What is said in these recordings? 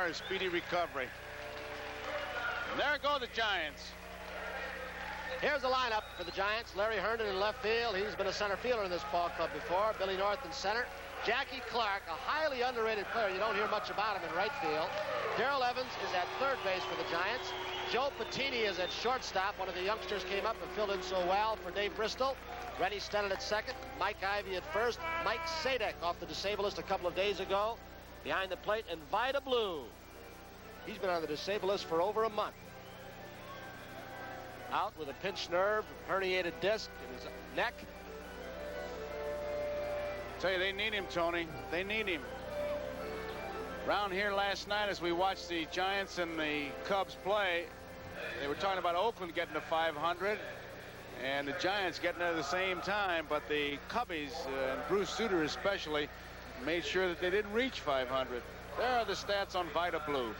a speedy recovery. And there go the Giants. Here's the lineup for the Giants. Larry Herndon in left field. He's been a center fielder in this ball club before. Billy North in center. Jackie Clark, a highly underrated player. You don't hear much about him in right field. Darrell Evans is at third base for the Giants. Joe Patini is at shortstop. One of the youngsters came up and filled in so well for Dave Bristol. Rennie Stennett at second. Mike Ivey at first. Mike Sadek off the disabled list a couple of days ago. Behind the plate, and Vida Blue. He's been on the disabled list for over a month. Out with a pinched nerve, herniated disc in his neck. Tell you, they need him, Tony. They need him. Around here last night as we watched the Giants and the Cubs play, they were talking about Oakland getting to 500 and the Giants getting there at the same time, but the Cubbies, and Bruce Sutter especially, made sure that they didn't reach 500. There are the stats on Vida Blue.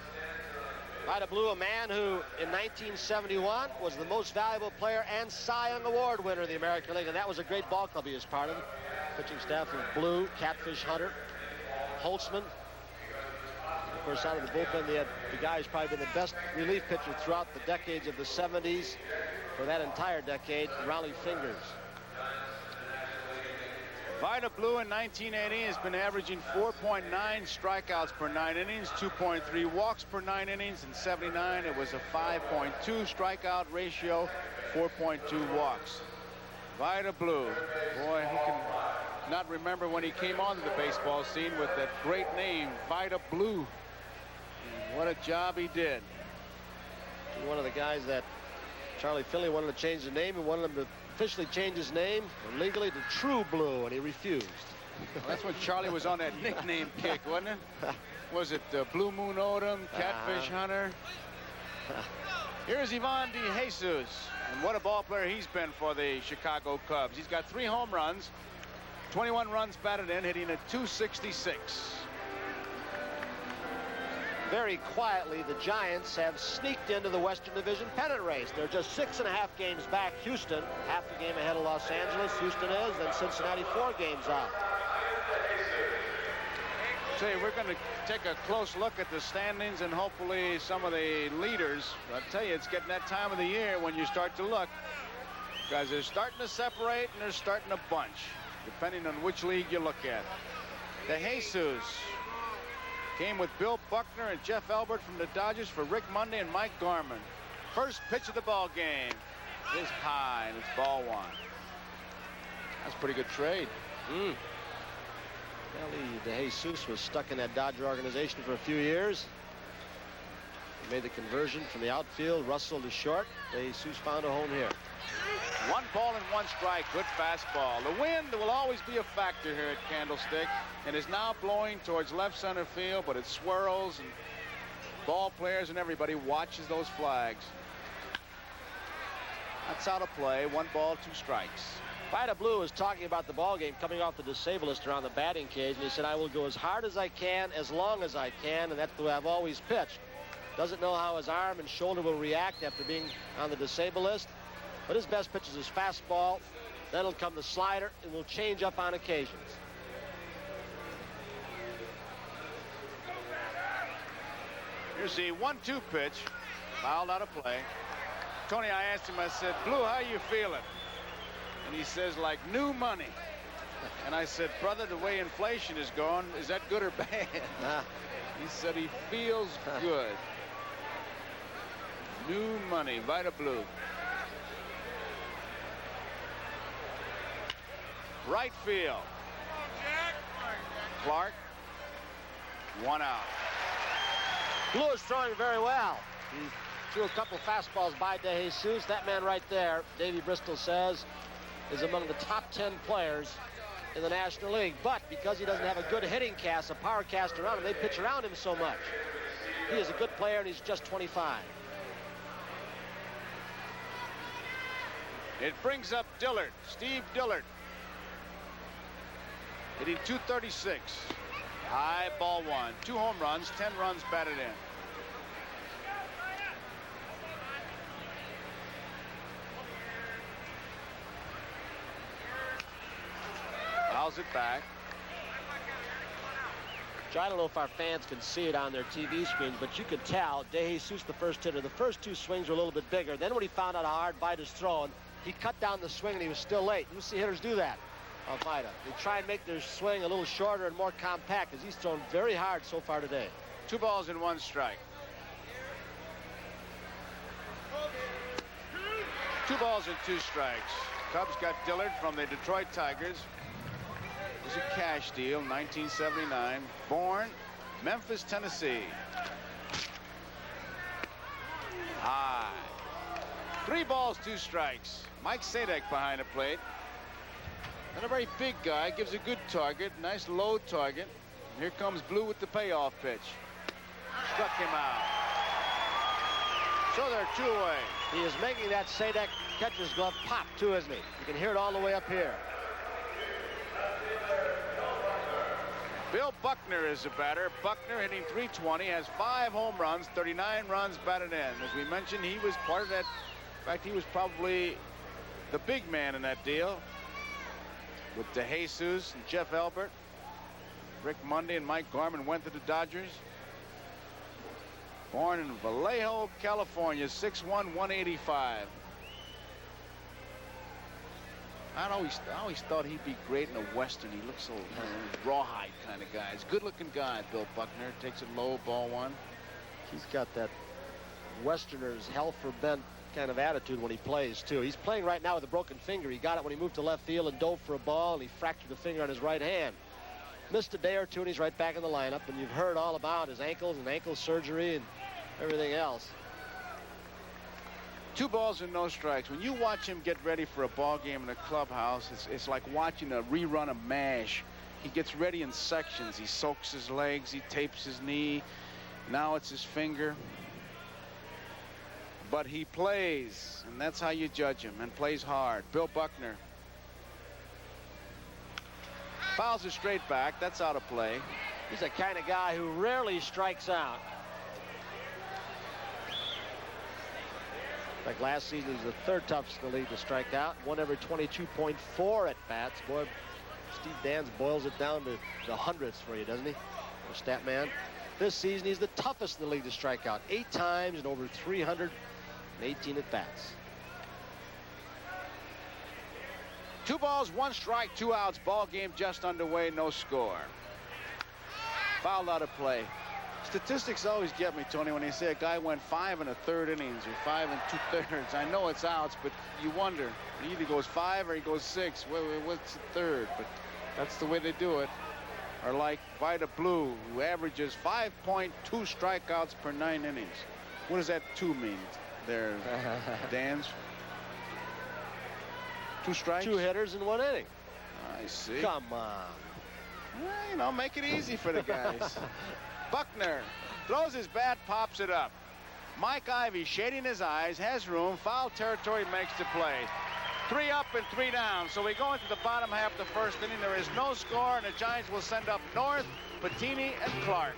Vida Blue, a man who in 1971 was the most valuable player and Cy Young Award winner of the American League, and that was a great ball club he was part of. Pitching staff of Blue, Catfish Hunter, Holtzman. Of course, out of the bullpen, they had the guy who's probably been the best relief pitcher throughout the decades of the 70s. For that entire decade, Raleigh Fingers. Vida Blue in 1980 has been averaging 4.9 strikeouts per 9 innings, 2.3 walks per 9 innings. In 79, it was a 5.2 strikeout ratio, 4.2 walks. Vida Blue, boy, who can not remember when he came onto the baseball scene with that great name, Vida Blue. And what a job he did. One of the guys that Charlie Finley wanted to change the name and wanted him to officially change his name legally to True Blue, and he refused. Well, that's when Charlie was on that nickname kick, wasn't it? Was it Blue Moon Odom, Catfish Hunter? Here's Ivan De Jesus, and what a ball player he's been for the Chicago Cubs. He's got 3 home runs, 21 runs batted in, hitting at .266. Very quietly, the Giants have sneaked into the Western Division pennant race. They're just 6.5 games back. Houston, half a game ahead of Los Angeles. Houston is, then Cincinnati 4 games out. Say, we're going to take a close look at the standings and hopefully some of the leaders. I'll tell you, it's getting that time of the year when you start to look, because they're starting to separate and they're starting to bunch, depending on which league you look at. De Jesus came with Bill Buckner and Jeff Albert from the Dodgers for Rick Monday and Mike Garman. First pitch of the ball game is high, and it's ball 1. That's a pretty good trade. De Jesus was stuck in that Dodger organization for a few years. He made the conversion from the outfield, Russell to short. De Jesus found a home here. 1 ball and 1 strike. Good fastball. The wind will always be a factor here at Candlestick, and is now blowing towards left center field, but it swirls, and ball players and everybody watches those flags. That's out of play. 1 ball, 2 strikes. Vida Blue is talking about the ball game coming off the disabled list around the batting cage, and he said, I will go as hard as I can, as long as I can, and that's the way I've always pitched. Doesn't know how his arm and shoulder will react after being on the disabled list, but his best pitch is his fastball. Then it'll come the slider, and will change up on occasions. Here's the 1-2 pitch, fouled out of play. Tony, I asked him, I said, Blue, how you feeling? And he says, like new money. And I said, brother, the way inflation is going, is that good or bad? He said he feels good. New money, Vida Blue. Right field. Clark, 1 out. Blue is throwing very well. He threw a couple fastballs by De Jesus. That man right there, Davey Bristol says, is among the top 10 players in the National League. But because he doesn't have a good hitting cast, a power cast around him, they pitch around him so much. He is a good player, and he's just 25. It brings up Dillard, Steve Dillard. Hitting .236. High, ball 1. 2 home runs, 10 runs batted in. Fouls it back. picture. I don't know if our fans can see it on their TV screens, but you can tell DeJesus, the first hitter, the first two swings were a little bit bigger. Then when he found out how hard Vida's throwing, he cut down the swing and he was still late. You see hitters do that. Vida. They try and make their swing a little shorter and more compact, as he's thrown very hard so far today. 2 balls and 1 strike. 2 balls and 2 strikes. Cubs got Dillard from the Detroit Tigers. It was a cash deal, 1979. Born Memphis, Tennessee. High. 3 balls, 2 strikes. Mike Sadek behind the plate. Not a very big guy, gives a good target, nice low target. And here comes Blue with the payoff pitch. Struck him out. So they're 2 away. He is making that Sadek catcher's glove pop too, isn't he? You can hear it all the way up here. Bill Buckner is the batter. Buckner hitting .320, has 5 home runs, 39 runs batted in. As we mentioned, he was part of that. In fact, he was probably the big man in that deal with DeJesus and Jeff Elbert. Rick Mundy and Mike Gorman went to the Dodgers. Born in Vallejo, California, 6'1", 185. I always thought he'd be great in a Western. He looks so rawhide kind of guy. He's a good-looking guy, Bill Buckner. Takes it low, ball 1. He's got that Westerner's hell for bent kind of attitude when he plays, too. He's playing right now with a broken finger. He got it when he moved to left field and dove for a ball, and he fractured the finger on his right hand. Missed a day or two, and he's right back in the lineup, and you've heard all about his ankles and ankle surgery and everything else. 2 balls and no strikes. When you watch him get ready for a ball game in the clubhouse, it's like watching a rerun of MASH. He gets ready in sections. He soaks his legs, he tapes his knee. Now it's his finger. But he plays, and that's how you judge him, and plays hard. Bill Buckner fouls it straight back. That's out of play. He's the kind of guy who rarely strikes out. Like last season, he's the 3rd toughest in the league to strike out. 1 every 22.4 at bats. Boy, Steve Danz boils it down to the hundredths for you, doesn't he? The stat man. This season, he's the toughest in the league to strike out. 8 times and over 318 at bats. 2 balls, 1 strike, 2 outs. Ball game just underway. No score. Fouled out of play. Statistics always get me, Tony, when they say a guy went 5 1/3 innings or 5 2/3. I know it's outs, but you wonder. He either goes 5 or he goes 6. What's the third? But that's the way they do it. Or like Vida Blue, who averages 5.2 strikeouts per 9 innings. What does that 2 mean there, Dan's? 2 strikes? 2 hitters in 1 inning. I see. Come on. Well, you know, make it easy for the guys. Buckner throws his bat, pops it up. Mike Ivy shading his eyes, has room. Foul territory, makes the play. 3 up and 3 down. So we go into the bottom half of the 1st inning. There is no score, and the Giants will send up North, Patini, and Clark.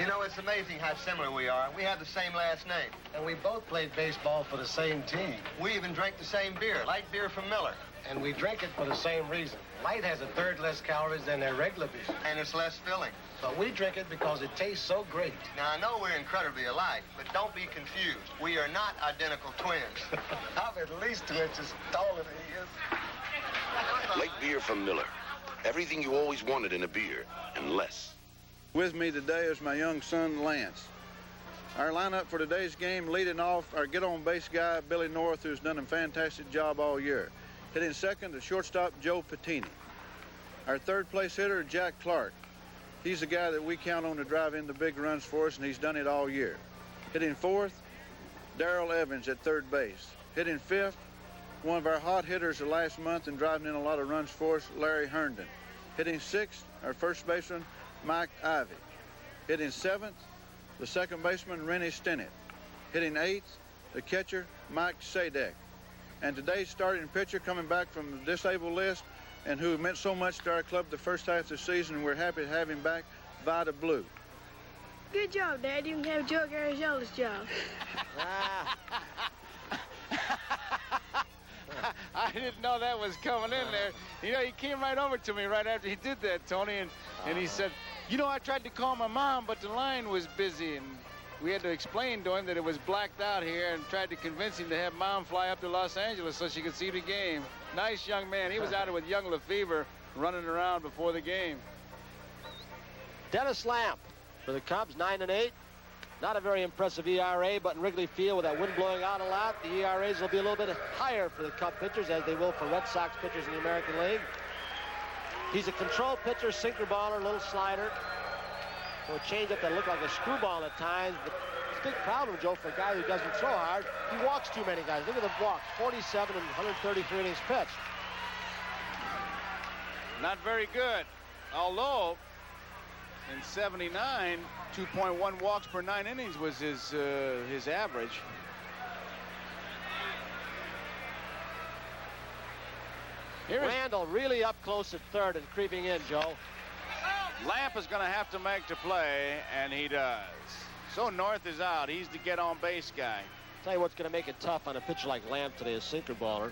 You know, it's amazing how similar we are. We have the same last name. And we both played baseball for the same team. We even drank the same beer, light beer from Miller. And we drink it for the same reason. Light has 1/3 less calories than their regular beer. And it's less filling. But we drink it because it tastes so great. Now, I know we're incredibly alike, but don't be confused. We are not identical twins. I'm at least 2 inches taller than he is. Light beer from Miller. Everything you always wanted in a beer, and less. With me today is my young son, Lance. Our lineup for today's game, leading off our get-on-base guy, Billy North, who's done a fantastic job all year. Hitting second, the shortstop, Joe Patini. Our 3rd place hitter, Jack Clark. He's the guy that we count on to drive in the big runs for us, and he's done it all year. Hitting 4th, Darrell Evans at 3rd base. Hitting 5th, one of our hot hitters of last month and driving in a lot of runs for us, Larry Herndon. Hitting 6th, our 1st baseman, Mike Ivy. Hitting 7th, the 2nd baseman, Rennie Stennett. Hitting 8th, the catcher, Mike Sadek. And today's starting pitcher coming back from the disabled list and who meant so much to our club the first half of the season, and we're happy to have him back, Vida Blue. Good job, Dad. You can have Joe Garagio's job. I didn't know that was coming in there. You know, he came right over to me right after he did that, Tony, and he said, you know, I tried to call my mom, but the line was busy, and we had to explain to him that it was blacked out here and tried to convince him to have Mom fly up to Los Angeles so she could see the game. Nice young man. He was out there with young Lefevre running around before the game. Dennis Lamp for the Cubs, 9-8. Not a very impressive ERA, but in Wrigley Field with that wind blowing out a lot, the ERAs will be a little bit higher for the Cub pitchers, as they will for Red Sox pitchers in the American League. He's a control pitcher, sinker baller, little slider. So a changeup that looked like a screwball at times, but it's a big problem, Joe, for a guy who doesn't throw hard. He walks too many guys. Look at the walks, 47 and 133 innings pitched. Not very good, although in '79, 2.1 walks per 9 innings was his average. Here Randall really up close at third and creeping in, Joe. Lamp is going to have to make the play, and he does. So North is out. He's the get-on-base guy. Tell you what's going to make it tough on a pitcher like Lamp today, a sinker baller.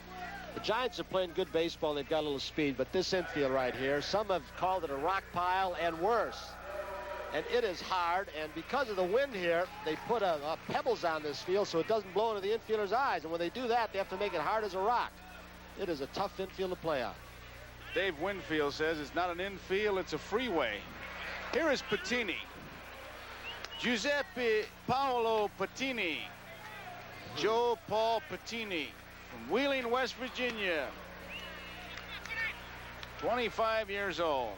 The Giants are playing good baseball. They've got a little speed, but this infield right here, some have called it a rock pile and worse. And it is hard, and because of the wind here, they put pebbles on this field so it doesn't blow into the infielder's eyes. And when they do that, they have to make it hard as a rock. It is a tough infield to play on. Dave Winfield says it's not an infield, it's a freeway. Here is Patini. Giuseppe Paolo Patini. Joe Paul Patini from Wheeling, West Virginia. 25 years old.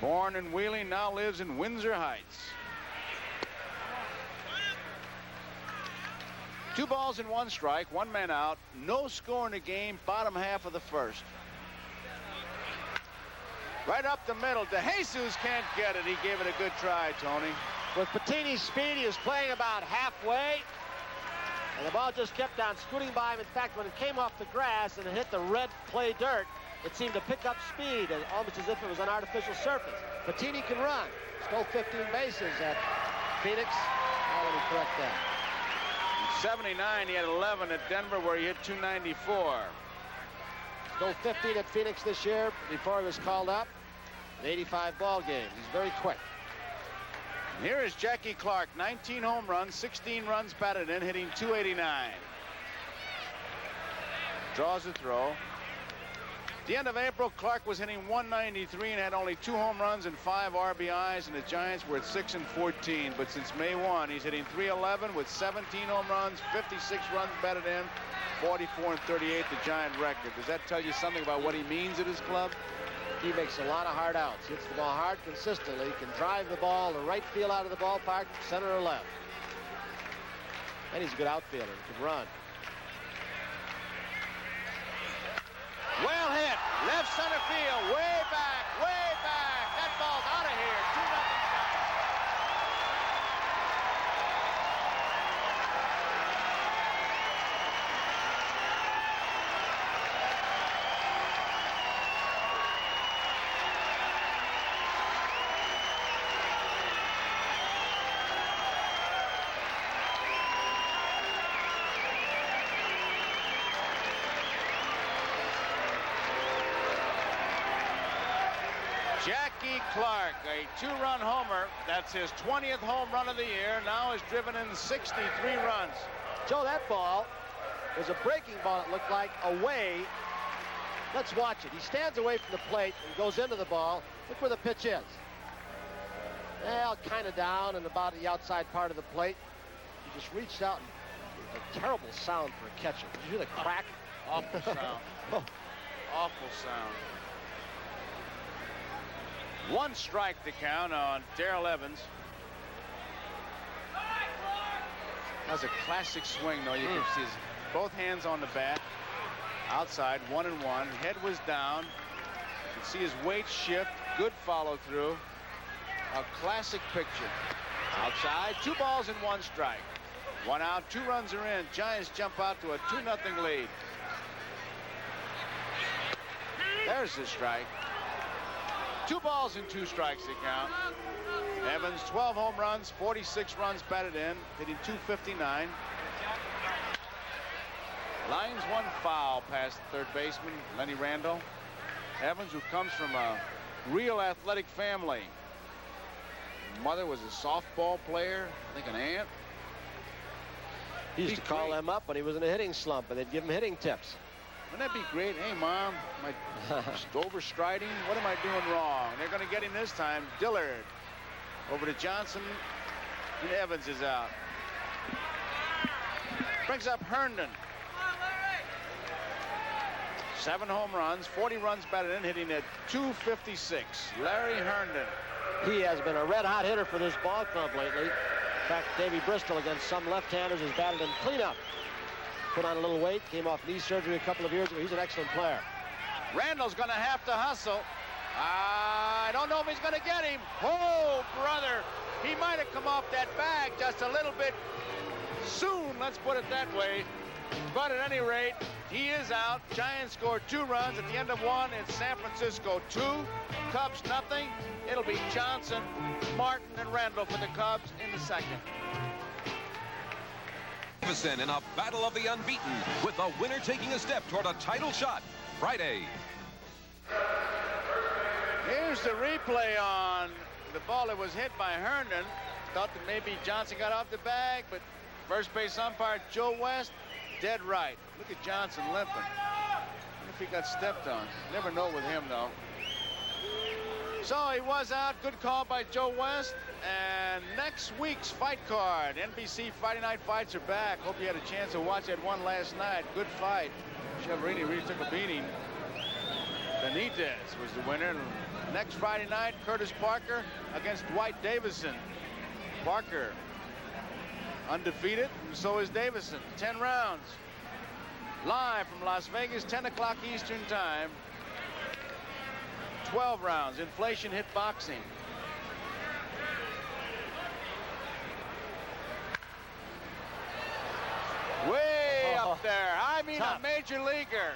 Born in Wheeling, now lives in Windsor Heights. 2 balls and 1 strike, 1 man out, no score in the game, bottom half of the first. Right up the middle, DeJesus can't get it. He gave it a good try, Tony. With Patini's speed, he was playing about halfway, and the ball just kept on scooting by him. In fact, when it came off the grass and it hit the red clay dirt, it seemed to pick up speed, and almost as if it was an artificial surface. Patini can run. Stole 15 bases at Phoenix. Now let me correct that. In '79, he had 11 at Denver, where he hit .294. Stole 15 at Phoenix this year before he was called up. An 85 ball game. He's very quick. And here is Jackie Clark, 19 home runs, 16 runs batted in, hitting .289. Draws a throw. At the end of April, Clark was hitting .193 and had only 2 home runs and 5 RBIs, and the Giants were at 6-14. But since May 1, he's hitting .311 with 17 home runs, 56 runs batted in, 44-38, the Giant record. Does that tell you something about what he means at his club? He makes a lot of hard outs. Hits the ball hard consistently. He can drive the ball to right field out of the ballpark, center or left. And he's a good outfielder. He can run. Well hit, left center field, way back, way back. That ball's out of here. 2-0 Giants. Jackie Clark, a 2-run homer. That's his 20th home run of the year. Now has driven in 63 runs. Joe, that ball was a breaking ball, it looked like, away. Let's watch it. He stands away from the plate and goes into the ball. Look where the pitch is. Well, kind of down and about the outside part of the plate. He just reached out, and a terrible sound for a catcher. Did you hear the crack? Awful sound. Awful sound. 1 strike to count on Darrell Evans. That's a classic swing, though. You can see his both hands on the bat. Outside, 1-1. Head was down. You can see his weight shift. Good follow through. A classic picture. Outside, 2 balls and 1 strike. 1 out, 2 runs are in. Giants jump out to a 2-0 lead. There's the strike. 2 balls and 2 strikes to count. Evans, 12 home runs, 46 runs batted in, hitting .259. Lines one foul past third baseman Lenny Randall. Evans, who comes from a real athletic family. Mother was a softball player, I think an aunt. He used to call them up when he was in a hitting slump, and they'd give him hitting tips. Wouldn't that be great? Hey, Mom, am I overstriding? What am I doing wrong? They're going to get him this time. Dillard over to Johnson, and Evans is out. Brings up Herndon. 7 home runs, 40 runs batted in, hitting at .256. Larry Herndon. He has been a red-hot hitter for this ball club lately. In fact, Davey Bristol against some left-handers has batted in cleanup. Put on a little weight, came off knee surgery a couple of years ago. He's an excellent player. Randall's going to have to hustle. I don't know if he's going to get him. Oh, brother. He might have come off that bag just a little bit soon, let's put it that way. But at any rate, he is out. Giants scored 2 runs at the end of 1. It's San Francisco 2, Cubs nothing. It'll be Johnson, Martin, and Randall for the Cubs in the second. In a battle of the unbeaten, with the winner taking a step toward a title shot Friday. Here's the replay on the ball that was hit by Herndon. Thought that maybe Johnson got off the bag, but first base umpire Joe West, dead right. Look at Johnson limping. I wonder if he got stepped on. Never know with him, though. So he was out. Good call by Joe West. And next week's fight card. NBC Friday Night Fights are back. Hope you had a chance to watch that one last night. Good fight. Chiaverini really took a beating. Benitez was the winner. Next Friday night, Curtis Parker against Dwight Davison. Parker undefeated, and so is Davison. 10 rounds. Live from Las Vegas, 10 o'clock Eastern time. 12 rounds. Inflation hit boxing. Way up there. I mean, tough. A major leaguer.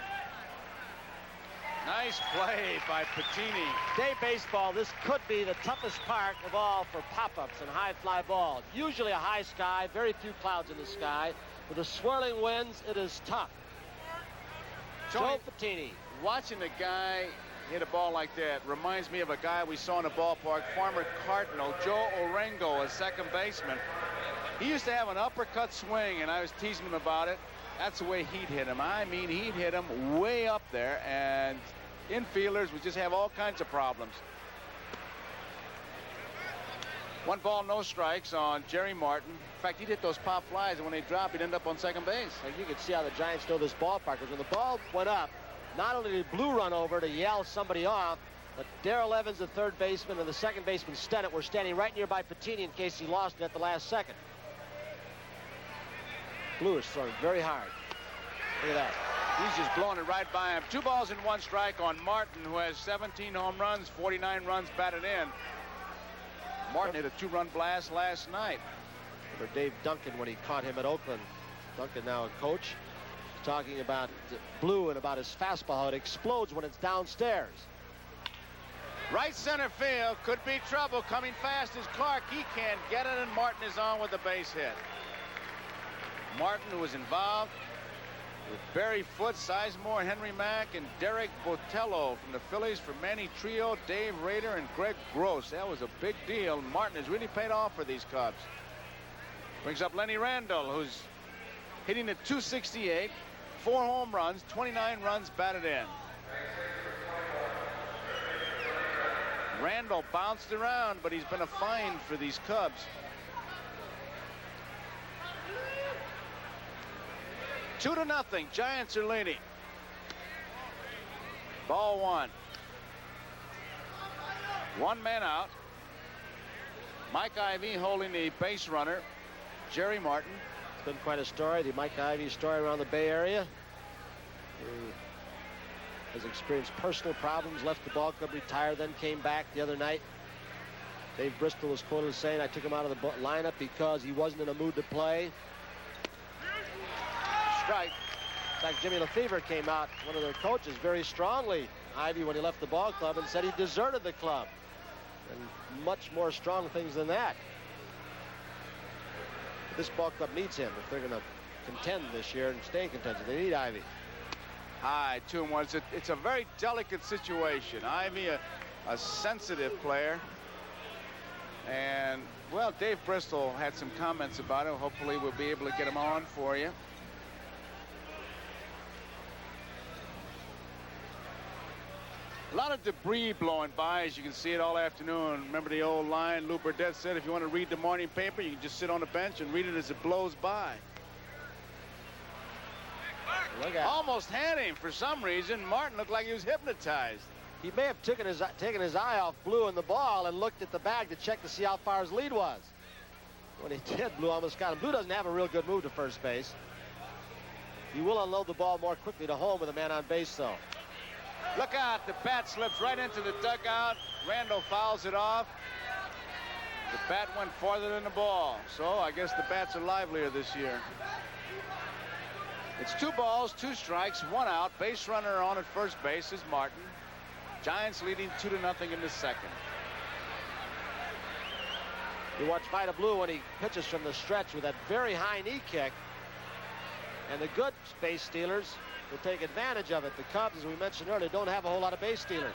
Nice play by Patini. Day baseball, this could be the toughest part of all for pop-ups and high fly balls. Usually a high sky, very few clouds in the sky. With the swirling winds, it is tough. Joe Patini. Watching a guy hit a ball like that reminds me of a guy we saw in the ballpark, former Cardinal, Joe Orengo, a second baseman. He used to have an uppercut swing, and I was teasing him about it. That's the way he'd hit him. I mean, he'd hit him way up there, and infielders would just have all kinds of problems. 1 ball, no strikes on Jerry Martin. In fact, he'd hit those pop flies, and when they drop, he'd end up on second base. And you can see how the Giants know this ballpark, because when the ball went up, not only did Blue run over to yell somebody off, but Darrell Evans, the third baseman, and the second baseman, Stennett, were standing right nearby Patini in case he lost it at the last second. Blue is throwing very hard. Look at that. He's just blowing it right by him. 2 balls and 1 strike on Martin, who has 17 home runs, 49 runs batted in. Martin hit a 2-run blast last night. For Dave Duncan when he caught him at Oakland. Duncan, now a coach, talking about Blue and about his fastball, how it explodes when it's downstairs. Right center field, could be trouble. Coming fast is Clark. He can't get it, and Martin is on with a base hit. Martin, who was involved with Barry Foote, Sizemore, Henry Mack, and Derek Botello from the Phillies for Manny Trio, Dave Rader, and Greg Gross. That was a big deal. Martin has really paid off for these Cubs. Brings up Lenny Randall, who's hitting at .268, 4 home runs, 29 runs batted in. Randall bounced around, but he's been a find for these Cubs. 2-0. Giants are leading. Ball 1. 1 man out. Mike Ivy holding the base runner, Jerry Martin. It's been quite a story, the Mike Ivy story around the Bay Area. He has experienced personal problems, left the ball club, retired, then came back the other night. Dave Bristol was quoted as saying, I took him out of the lineup because he wasn't in a mood to play. Strike. In fact, Jimmy Lefevre came out, one of their coaches, very strongly, Ivy, when he left the ball club, and said he deserted the club. And much more strong things than that. This ball club needs him if they're going to contend this year and stay in contention. They need Ivy. High 2-1. It's a very delicate situation. Ivy, a sensitive player. And, well, Dave Bristol had some comments about it. Hopefully we'll be able to get him on for you. A lot of debris blowing by, as you can see it all afternoon. Remember the old line Lou Burdett said, if you want to read the morning paper, you can just sit on the bench and read it as it blows by. Look at Almost had him for some reason. Martin looked like he was hypnotized. He may have taken his eye off Blue and the ball and looked at the bag to check to see how far his lead was. When he did, Blue almost got him. Blue doesn't have a real good move to first base. He will unload the ball more quickly to home with a man on base, though. Look out, the bat slips right into the dugout. Randall fouls it off. The bat went farther than the ball. So I guess the bats are livelier this year. It's 2 balls, 2 strikes, 1 out. Base runner on at first base is Martin. Giants leading 2-0 in the second. You watch Vida Blue when he pitches from the stretch with that very high knee kick. And the good base stealers will take advantage of it. The Cubs, as we mentioned earlier, don't have a whole lot of base stealers.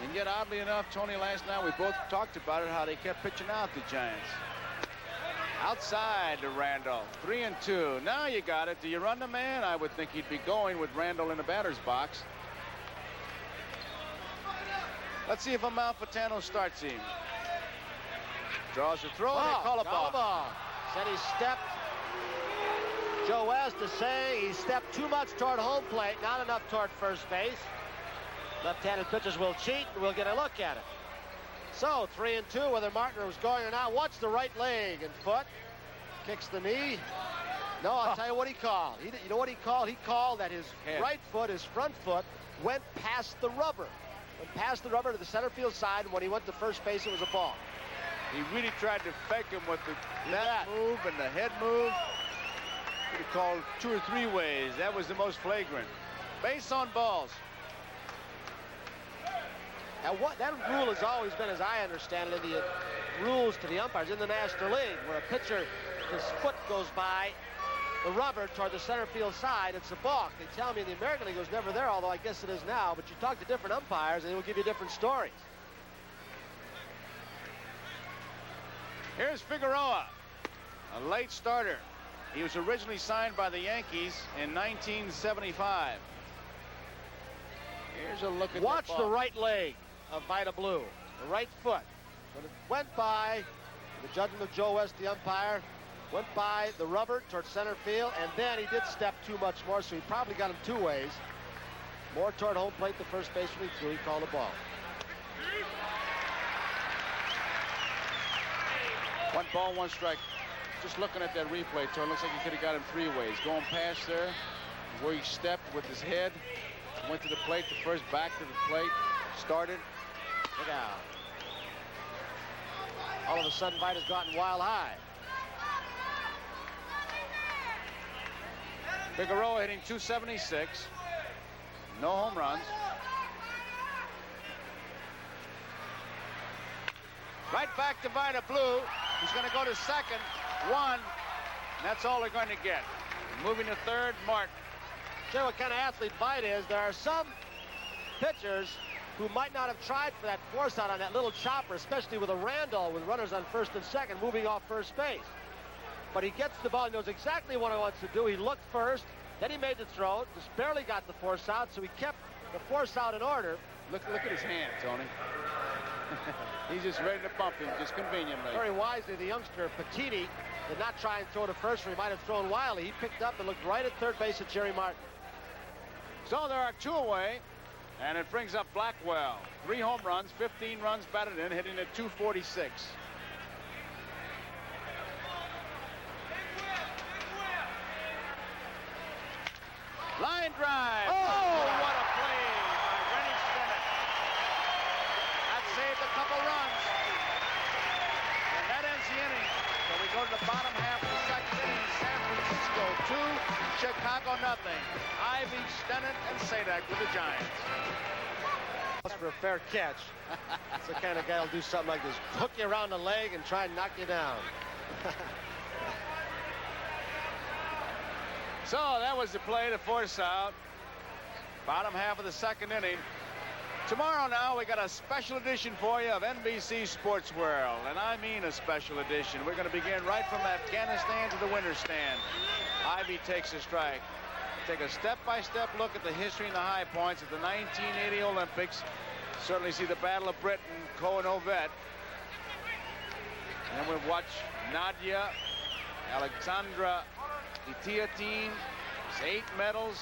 And yet, oddly enough, Tony, last night we both talked about it, how they kept pitching out the Giants. Outside to Randall, 3-2. Now you got it. Do you run the man? I would think he'd be going with Randall in the batter's box. Let's see if Amalfitano starts him. Draws a throw, and they call a ball. Said he stepped. Joe West is saying he stepped too much toward home plate, not enough toward first base. Left-handed pitchers will cheat, and we'll get a look at it. So 3-2, whether Martin was going or not. Watch the right leg and foot. Kicks the knee. No, I'll tell you what he called. You know what he called? He called that his right foot, his front foot, went past the rubber. Went past the rubber to the center field side, and when he went to first base, it was a ball. He really tried to fake him with the left move and the head move. Could have called 2 or 3 ways. That was the most flagrant. Base on balls. Now, that rule has always been, as I understand it, in the rules to the umpires in the National League, where a pitcher, his foot goes by the rubber toward the center field side, it's a balk. They tell me in the American League it was never there, although I guess it is now. But you talk to different umpires, and they will give you different stories. Here's Figueroa, a late starter. He was originally signed by the Yankees in 1975. Here's a look at Watch the the right leg of Vida Blue, the right foot. When it went by, the judgment of Joe West, the umpire, went by the rubber toward center field, and then he did step too much more, so he probably got him 2 ways. More toward home plate, the first baseman he threw, he called a ball. 1 ball, 1 strike. Just looking at that replay, Tony, looks like he could have got him 3 ways. Going past there, where he stepped with his head, went to the plate, the first back to the plate, started. Look out. All of a sudden, Vida's gotten wild high. Figueroa hitting .276. No home runs. Right back to Vida Blue. He's going to go to second. 1. And that's all they're going to get. Moving to third, Martin. Show you what kind of athlete Vida is. There are some pitchers who might not have tried for that force out on that little chopper, especially with a Randall with runners on first and second moving off first base. But he gets the ball, he knows exactly what he wants to do. He looked first, then he made the throw, just barely got the force out, so he kept the force out in order. Look at his hand, Tony. He's just ready to bump him, just conveniently. Very wisely, the youngster Petiti did not try and throw to first, or he might have thrown wildly. He picked up and looked right at third base at Jerry Martin. So there are 2 away, and it brings up Blackwell. 3 home runs, 15 runs batted in, hitting at .246. Line drive. Oh, what a play by Rennie Stennett. That saved a couple runs. And that ends the inning. So we go to the bottom half of the second inning. San Francisco 2, Chicago nothing. Ivy, Stennett, and Sadak with the Giants. For a fair catch. That's the kind of guy who'll do something like this. Hook you around the leg and try and knock you down. So that was the play to force out. Bottom half of the second inning. Tomorrow now we got a special edition for you of NBC Sports World, and I mean a special edition. We're going to begin right from Afghanistan to the winter stand. Ivy takes a strike. Take a step-by-step look at the history and the high points of the 1980 Olympics. Certainly see the Battle of Britain, Cohen Ovett. And then we'll watch Nadia, Alexandra Itiatin, 8 medals.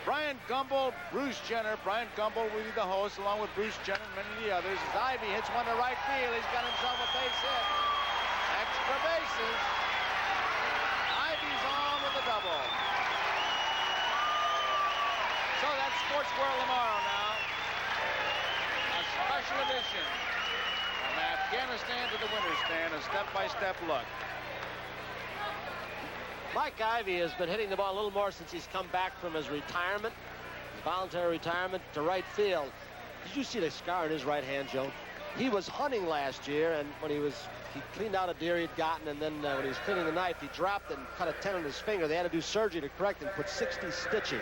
Brian Gumbel, Bruce Jenner. Brian Gumbel will be the host along with Bruce Jenner and many of the others. As Ivy hits one to right field, he's got himself a base hit. Extra bases. Ivy's on with a double. So that's Sports World tomorrow now. A special edition from Afghanistan to the winter stand, a step-by-step look. Mike Ivy has been hitting the ball a little more since he's come back from his retirement, his voluntary retirement to right field. Did you see the scar in his right hand, Joe? He was hunting last year, and when he cleaned out a deer he'd gotten, and then when he was cleaning the knife, he dropped and cut a tendon in his finger. They had to do surgery to correct and put 60 stitches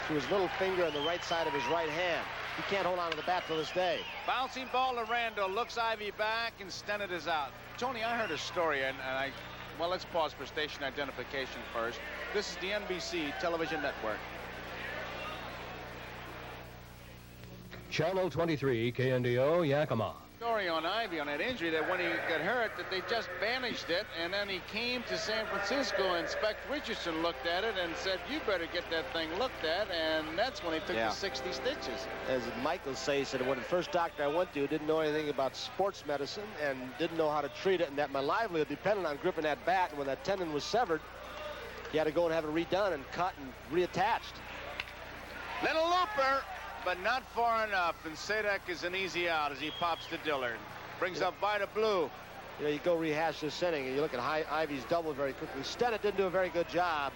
to his little finger on the right side of his right hand. He can't hold on to the bat to this day. Bouncing ball to Randall, looks Ivy back, and Stennett is out. Tony, I heard a story, and well, let's pause for station identification first. This is the NBC television network. Channel 23, KNDO, Yakima. Story on Ivy on that injury, that when he got hurt, that they just bandaged it, and then he came to San Francisco, and Spec Richardson looked at it and said, you better get that thing looked at, and that's when he took the 60 stitches. As Michael says, he said, when the first doctor I went to didn't know anything about sports medicine and didn't know how to treat it, and that my livelihood depended on gripping that bat, and when that tendon was severed, he had to go and have it redone and cut and reattached. Little looper, but not far enough, and Sadek is an easy out as he pops to Dillard. Brings up Vida Blue. You know, you go rehash this inning, and you look at Ivy's double very quickly. Stennett didn't do a very good job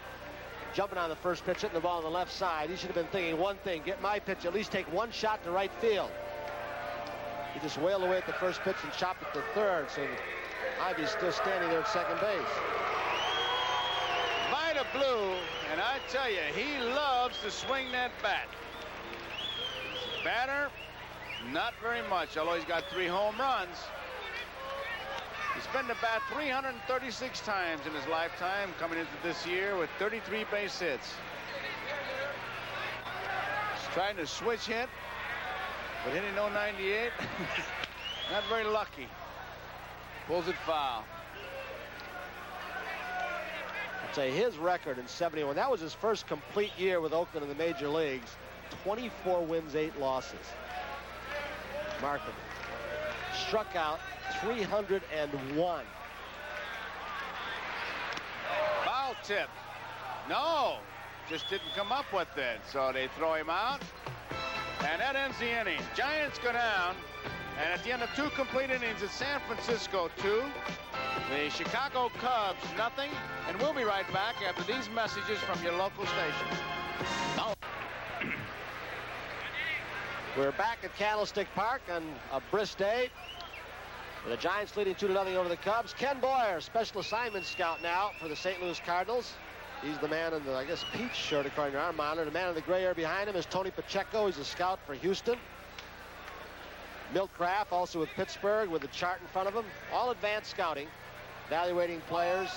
jumping on the first pitch, hitting the ball on the left side. He should have been thinking one thing, get my pitch, at least take one shot to right field. He just wailed away at the first pitch and chopped it to third, so Ivy's still standing there at second base. Vida Blue, and I tell you, he loves to swing that bat. Batter, not very much, although he's got 3 home runs. He's been to bat 336 times in his lifetime, coming into this year with 33 base hits. He's trying to switch hit, but hitting no 98. Not very lucky. Pulls it foul. I'd say his record in 71, that was his first complete year with Oakland in the major leagues. 24 wins, 8 losses. Markham struck out 301. Foul tip. No, just didn't come up with it. So they throw him out. And that ends the inning. Giants go down. And at the end of 2 complete innings, it's San Francisco 2. The Chicago Cubs nothing. And we'll be right back after these messages from your local station. We're back at Candlestick Park on a brisk day. With the Giants leading 2-0 over the Cubs. Ken Boyer, special assignment scout now for the St. Louis Cardinals. He's the man in the, I guess, peach shirt according to our monitor. The man in the gray hair behind him is Tony Pacheco. He's a scout for Houston. Milt Kraft also with Pittsburgh with the chart in front of him. All advanced scouting, evaluating players.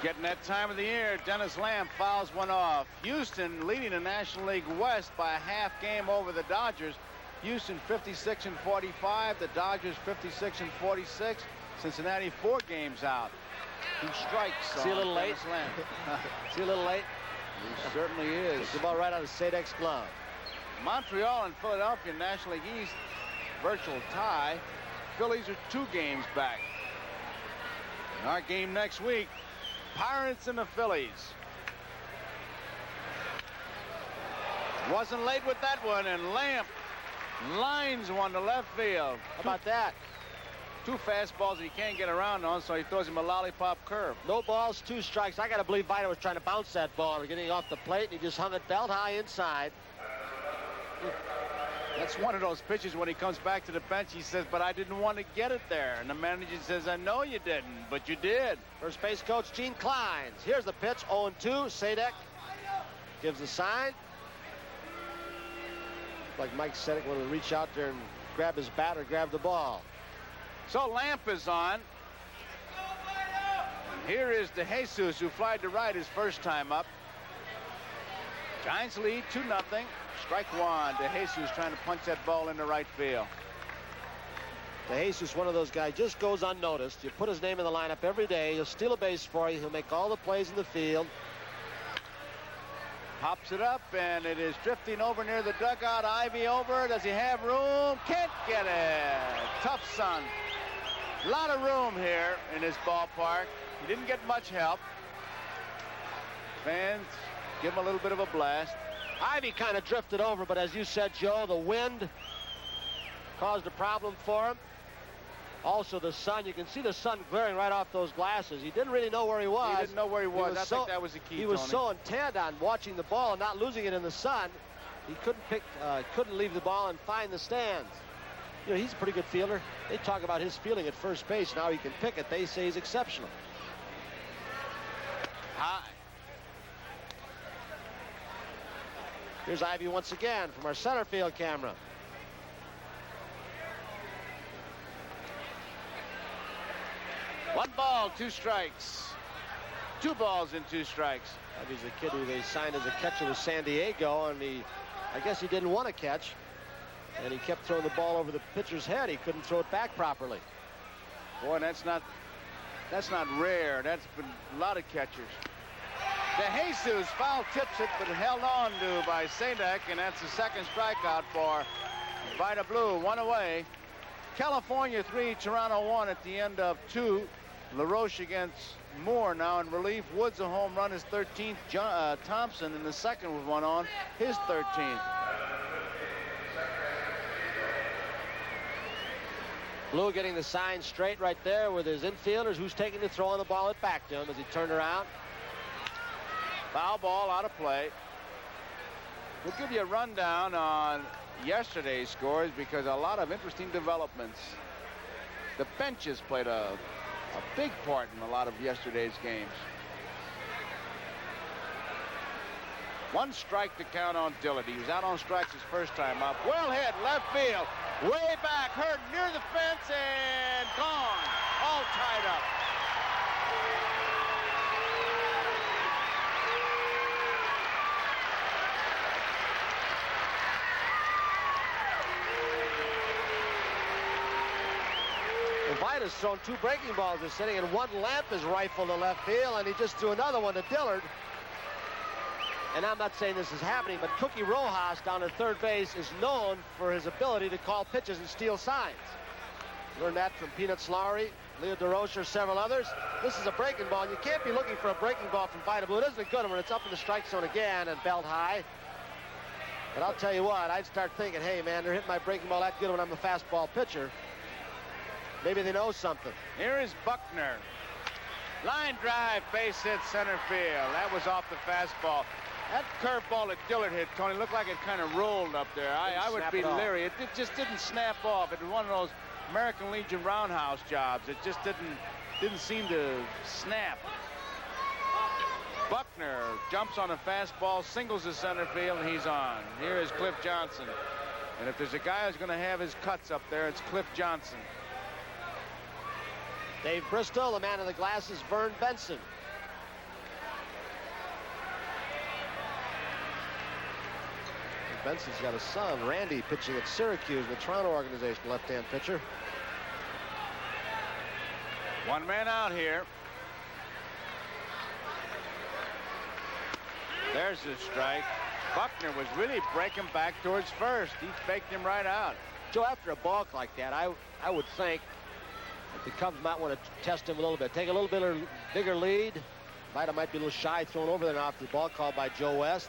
Getting that time of the year, Dennis Lamb fouls one off. Houston leading the National League West by a half game over the Dodgers. Houston 56-45, the Dodgers 56-46. Cincinnati 4 games out. 2 strikes. See a little late. See a little late. He certainly is. It's the ball right out of Sadek's glove. Montreal and Philadelphia, National League East, virtual tie. Phillies are 2 games back. In our game next week, Pirates and the Phillies. Wasn't late with that one, and Lamp lines one to left field. How about that? 2 fastballs that he can't get around on, so he throws him a lollipop curve. No balls, 2 strikes. I got to believe Vida was trying to bounce that ball or getting off the plate, and he just hung it belt high inside. That's one of those pitches when he comes back to the bench, he says, but I didn't want to get it there. And the manager says, I know you didn't, but you did. First base coach Gene Kleins. Here's the pitch, 0-2. Sadek gives the sign. Like Mike Sadek wanted to reach out there and grab his bat or grab the ball. So Lamp is on. And here is DeJesus, who flied to right his first time up. Giants lead 2-0. Strike one. DeJesus trying to punch that ball into right field. DeJesus, one of those guys, just goes unnoticed. You put his name in the lineup every day. He'll steal a base for you. He'll make all the plays in the field. Pops it up, and it is drifting over near the dugout. Ivy over. Does he have room? Can't get it. Tough son. A lot of room here in this ballpark. He didn't get much help. Fans give him a little bit of a blast. Ivy kind of drifted over, but as you said, Joe, the wind caused a problem for him. Also, the sun. You can see the sun glaring right off those glasses. He didn't really know where he was. He didn't know where he was. I think that was the key. He was so intent on watching the ball and not losing it in the sun, he couldn't leave the ball and find the stands. You know, he's a pretty good fielder. They talk about his fielding at first base. Now he can pick it. They say he's exceptional. High. Here's Ivy once again from our center field camera. One ball, 2 strikes. 2 balls and 2 strikes. Ivy's a kid who they signed as a catcher with San Diego, and I guess he didn't want to catch, and he kept throwing the ball over the pitcher's head. He couldn't throw it back properly. Boy, that's not rare. That's been a lot of catchers. DeJesus foul tips it, but held on to by Sadek, and that's the second strikeout for Vida Blue. 1 away. California 3, Toronto 1 at the end of 2. LaRoche against Moore now in relief. Woods a home run, his 13th. Thompson in the second with 1 on, his 13th. Blue getting the sign straight right there with his infielders. Who's taking the throw on the ball? It back to him as he turned around. Foul ball out of play. We'll give you a rundown on yesterday's scores because a lot of interesting developments. The benches played a big part in a lot of yesterday's games. 1 strike to count on Dillard. He was out on strikes his first time up. Well hit, left field, way back, hurt near the fence and gone. All tied up. Vida's thrown 2 breaking balls this inning, and 1 Lamp is rifled to left field, and he just threw another one to Dillard. And I'm not saying this is happening, but Cookie Rojas down at third base is known for his ability to call pitches and steal signs. Learned that from Peanuts Lowry, Leo DeRocher, several others. This is a breaking ball, and you can't be looking for a breaking ball from Vida Blue. It isn't a good one when it's up in the strike zone again and belt high. But I'll tell you what, I'd start thinking, hey, man, they're hitting my breaking ball that good when I'm a fastball pitcher. Maybe they know something. Here is Buckner. Line drive, base hit center field. That was off the fastball. That curveball that Dillard hit, Tony, looked like it kind of rolled up there. I would be leery. It just didn't snap off. It was one of those American Legion roundhouse jobs. It just didn't seem to snap. Buckner jumps on a fastball, singles the center field, and he's on. Here is Cliff Johnson. And if there's a guy who's going to have his cuts up there, it's Cliff Johnson. Dave Bristol, the man in the glasses, Vern Benson. Benson's got a son, Randy, pitching at Syracuse, the Toronto organization, left-hand pitcher. 1 man out here. There's the strike. Buckner was really breaking back towards first. He faked him right out. Joe, after a balk like that, I would think the Cubs might want to test him a little bit. Take a little bit of bigger lead. Vida might be a little shy, thrown over there after the ball called by Joe West.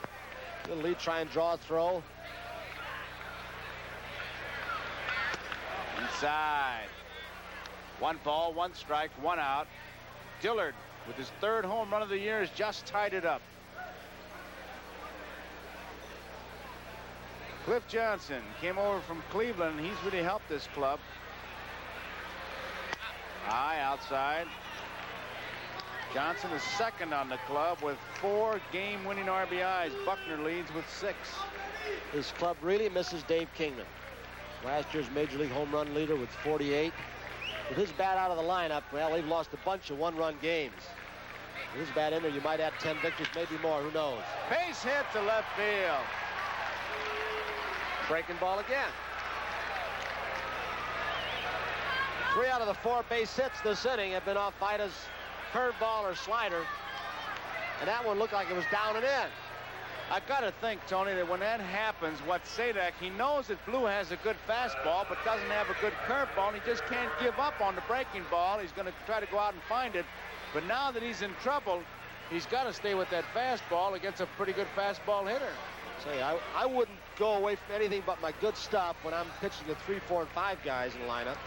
Little lead, try and draw a throw. Inside. 1 ball, 1 strike, 1 out. Dillard, with his 3rd home run of the year, has just tied it up. Cliff Johnson came over from Cleveland. He's really helped this club. High outside. Johnson is second on the club with 4 game-winning RBIs. Buckner leads with 6. This club really misses Dave Kingman. Last year's Major League home run leader with 48. With his bat out of the lineup, well, they've lost a bunch of one-run games. With his bat in there, you might add 10 victories, maybe more, who knows. Base hit to left field. Breaking ball again. 3 out of the 4 base hits this inning have been off Vida's curveball or slider. And that one looked like it was down and in. I got to think, Tony, that when that happens, what Sadak, he knows that Blue has a good fastball, but doesn't have a good curveball, and he just can't give up on the breaking ball. He's going to try to go out and find it. But now that he's in trouble, he's got to stay with that fastball against a pretty good fastball hitter. Say, I wouldn't go away from anything but my good stuff when I'm pitching to 3, 4, and 5 guys in the lineup.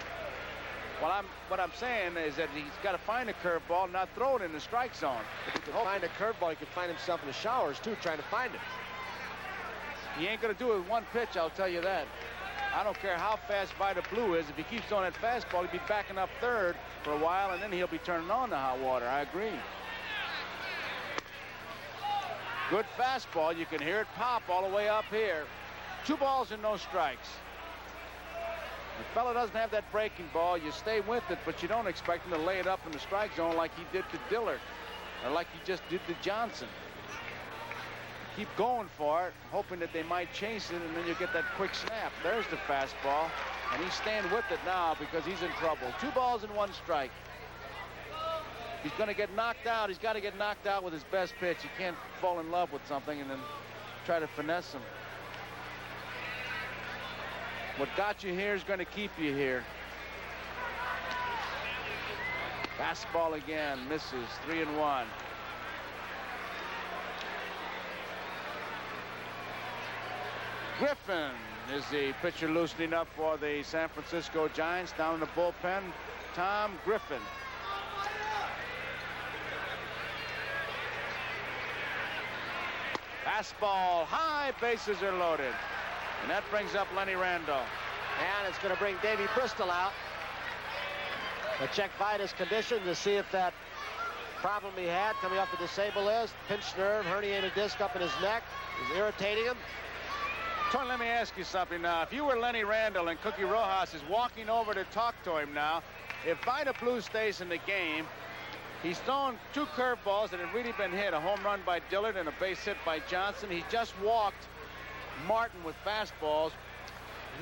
Well, what I'm saying is that he's got to find a curveball and not throw it in the strike zone. If he could find a curveball, he could find himself in the showers, too, trying to find it. He ain't going to do it with one pitch, I'll tell you that. I don't care how fast Vida Blue is. If he keeps throwing that fastball, he'll be backing up third for a while, and then he'll be turning on the hot water. I agree. Good fastball. You can hear it pop all the way up here. 2 balls and no strikes. The fella doesn't have that breaking ball. You stay with it, but you don't expect him to lay it up in the strike zone like he did to Dillard, or like he just did to Johnson. Keep going for it, hoping that they might chase it, and then you get that quick snap. There's the fastball, and he's staying with it now because he's in trouble. 2 balls and 1 strike. He's going to get knocked out. He's got to get knocked out with his best pitch. He can't fall in love with something and then try to finesse him. What got you here is going to keep you here. Fastball again, misses. 3-1. Griffin is the pitcher loosening up for the San Francisco Giants. Down in the bullpen, Tom Griffin. Fastball high, bases are loaded. And that brings up Lenny Randall. And it's going to bring Davey Bristol out. They'll check Vida's condition to see if that problem he had coming off the disabled list, pinched nerve, herniated disc up in his neck, is irritating him. Tony, let me ask you something now. If you were Lenny Randall and Cookie Rojas is walking over to talk to him now, if Vida Blue stays in the game, he's thrown 2 curveballs that have really been hit, a home run by Dillard and a base hit by Johnson. He just walked Martin with fastballs.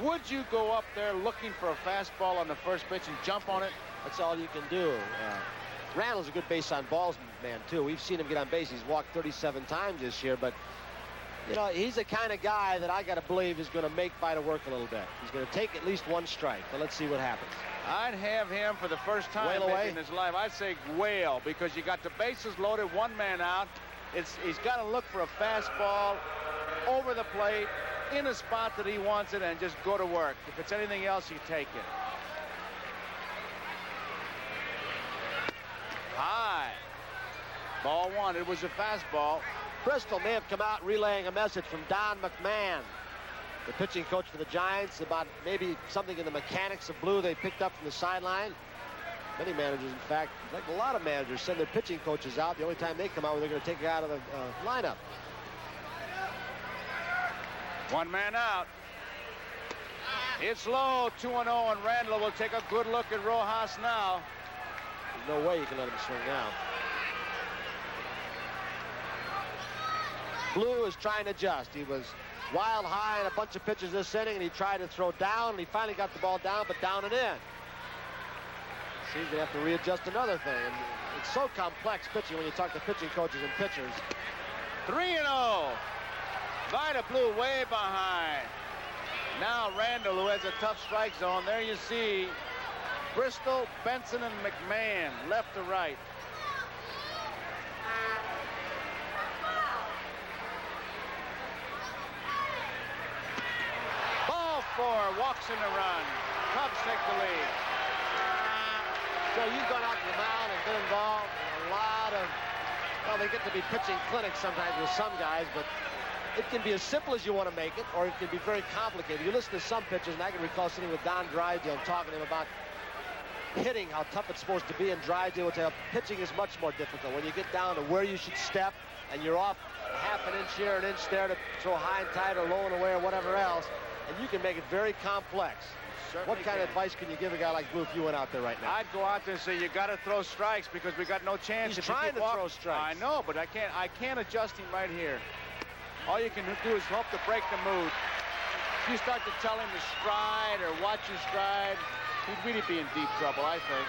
Would you go up there looking for a fastball on the first pitch and jump on it? That's all you can do. Randall's a good base on balls man, too. We've seen him get on base. He's walked 37 times this year, but you know, he's the kind of guy that I got to believe is going to make Vida work a little bit. He's going to take at least 1 strike, but let's see what happens. I'd have him for the first time in his life. I'd say whale, because you got the bases loaded, 1 man out. He's got to look for a fastball over the plate in a spot that he wants it and just go to work. If it's anything else, you take it. High. Ball 1. It was a fastball. Bristol may have come out relaying a message from Don McMahon, the pitching coach for the Giants, about maybe something in the mechanics of Blue they picked up from the sideline. Many managers, in fact, like a lot of managers, send their pitching coaches out. The only time they come out, they're going to take it out of the lineup. 1 man out. It's low, 2-0, and Randall will take a good look at Rojas now. There's no way you can let him swing now. Blue is trying to adjust. He was wild high in a bunch of pitches this inning, and he tried to throw down, and he finally got the ball down, but down and in. Seems they have to readjust another thing. And it's so complex pitching when you talk to pitching coaches and pitchers. 3-0. Vida Blue way behind. Now Randall, who has a tough strike zone. There you see Bristol, Benson, and McMahon, left to right. Ball 4, walks in the run. Cubs take the lead. So you've gone out to the mound and been involved in a lot of, well, they get to be pitching clinics sometimes with some guys, but It can be as simple as you want to make it, or it can be very complicated. You listen to some pitchers, and I can recall sitting with Don Drysdale talking to him about hitting, how tough it's supposed to be, and Drysdale would tell pitching is much more difficult. When you get down to where you should step, and you're off half an inch here, an inch there to throw high and tight or low and away or whatever else, and you can make it very complex. What kind of advice can you give a guy like Blue if you went out there right now? I'd go out there and say, you got to throw strikes because we got no chance. He's trying to throw strikes. I know, but I can't adjust him right here. All you can do is hope to break the mood. If you start to tell him to stride or watch his stride, he'd really be in deep trouble, I think.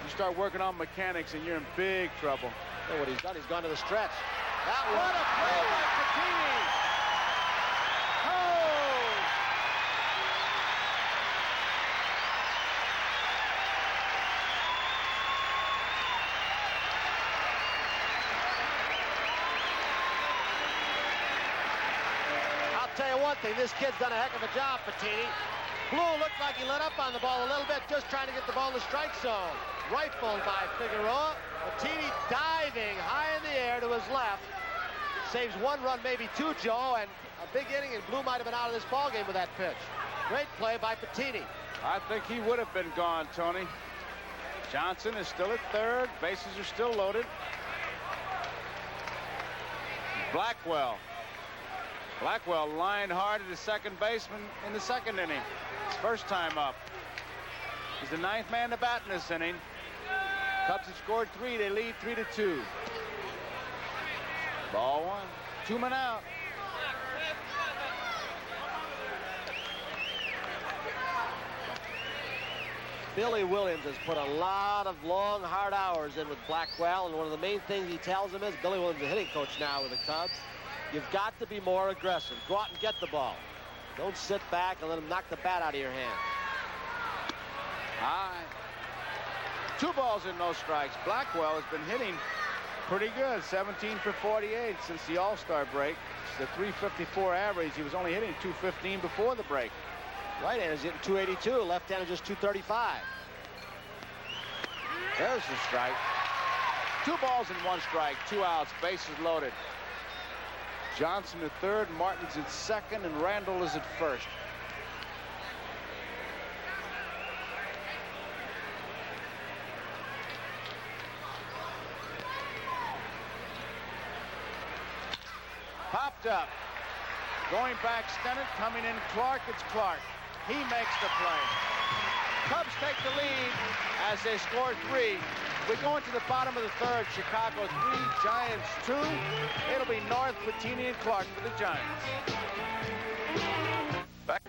You start working on mechanics and you're in big trouble. Look what he's done. He's gone to the stretch. What a play by Patini! Tell you one thing, this kid's done a heck of a job, Patini. Blue looked like he let up on the ball a little bit, just trying to get the ball in the strike zone. Rifled by Figueroa. Patini diving high in the air to his left. Saves one run, maybe two, Joe, and a big inning, and Blue might have been out of this ball game with that pitch. Great play by Patini. I think he would have been gone, Tony. Johnson is still at third. Bases are still loaded. Blackwell lined hard at the second baseman in the second inning. His first time up. He's the ninth man to bat in this inning. Cubs have scored 3. They lead 3-2. Ball one. 2 men out. Billy Williams has put a lot of long, hard hours in with Blackwell, and one of the main things he tells him is, Billy Williams, the hitting coach now with the Cubs, you've got to be more aggressive. Go out and get the ball. Don't sit back and let him knock the bat out of your hand. High. 2 balls and no strikes. Blackwell has been hitting pretty good. 17 for 48 since the All-Star break. It's the .354 average. He was only hitting .215 before the break. Right-hander's hitting .282. Left-hander just .235. There's the strike. 2 balls and 1 strike. 2 outs. Bases loaded. Johnson at third, Martin's at second, and Randall is at first. Popped up. Going back, Stennett. Coming in, Clark. It's Clark. He makes the play. Cubs take the lead as they score 3. We go into the bottom of the third. Chicago 3, Giants 2. It'll be North, Patini, and Clark for the Giants. Back.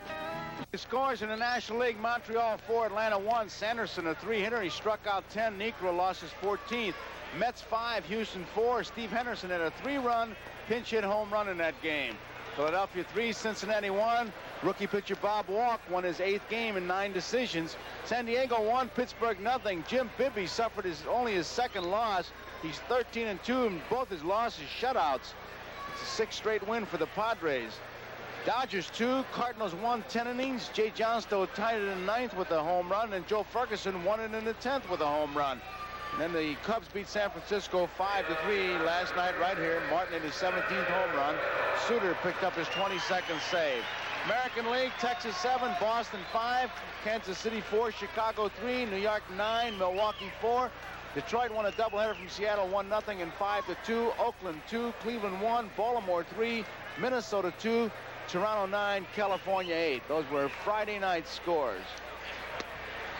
The scores in the National League: Montreal 4, Atlanta 1. Sanderson, a 3-hitter. He struck out 10. Negro lost his 14th. Mets 5, Houston 4. Steve Henderson had a 3-run pinch hit home run in that game. Philadelphia 3, Cincinnati 1. Rookie pitcher Bob Walk won his 8th game in 9 decisions. San Diego 1, Pittsburgh 0. Jim Bibby suffered only his 2nd loss. He's 13-2 in both his losses shutouts. It's a 6th straight win for the Padres. Dodgers 2, Cardinals 1, 10 innings. Jay Johnstone tied it in 9th with a home run, and Joe Ferguson won it in the 10th with a home run. And then the Cubs beat San Francisco 5-3 last night right here. Martin in his 17th home run. Suter picked up his 22nd save. American League: Texas 7, Boston 5, Kansas City 4, Chicago 3, New York 9, Milwaukee 4. Detroit won a doubleheader from Seattle 1-0 and 5-2. Oakland 2, Cleveland 1, Baltimore 3, Minnesota 2, Toronto 9, California 8. Those were Friday night scores.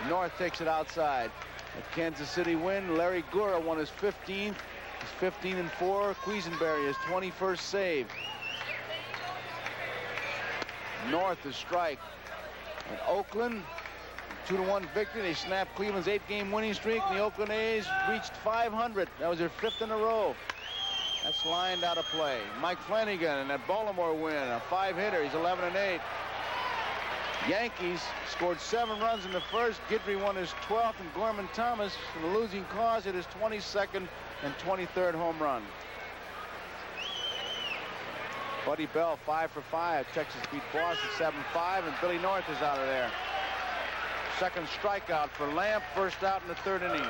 North takes it outside. A Kansas City win. Larry Gura won his 15th. He's 15-4. Quisenberry his 21st save. North is strike. And Oakland, 2-1 victory. They snapped Cleveland's 8-game winning streak, and the Oakland A's reached 500. That was their 5th in a row. That's lined out of play. Mike Flanagan in that Baltimore win, a 5-hitter. He's 11-8. Yankees scored 7 runs in the first. Guidry won his 12th, and Gorman Thomas, in the losing cause, hit his 22nd and 23rd home run. Buddy Bell 5 for 5. Texas beat Boston 7-5, and Billy North is out of there. 2nd strikeout for Lamp. First out in the 3rd inning.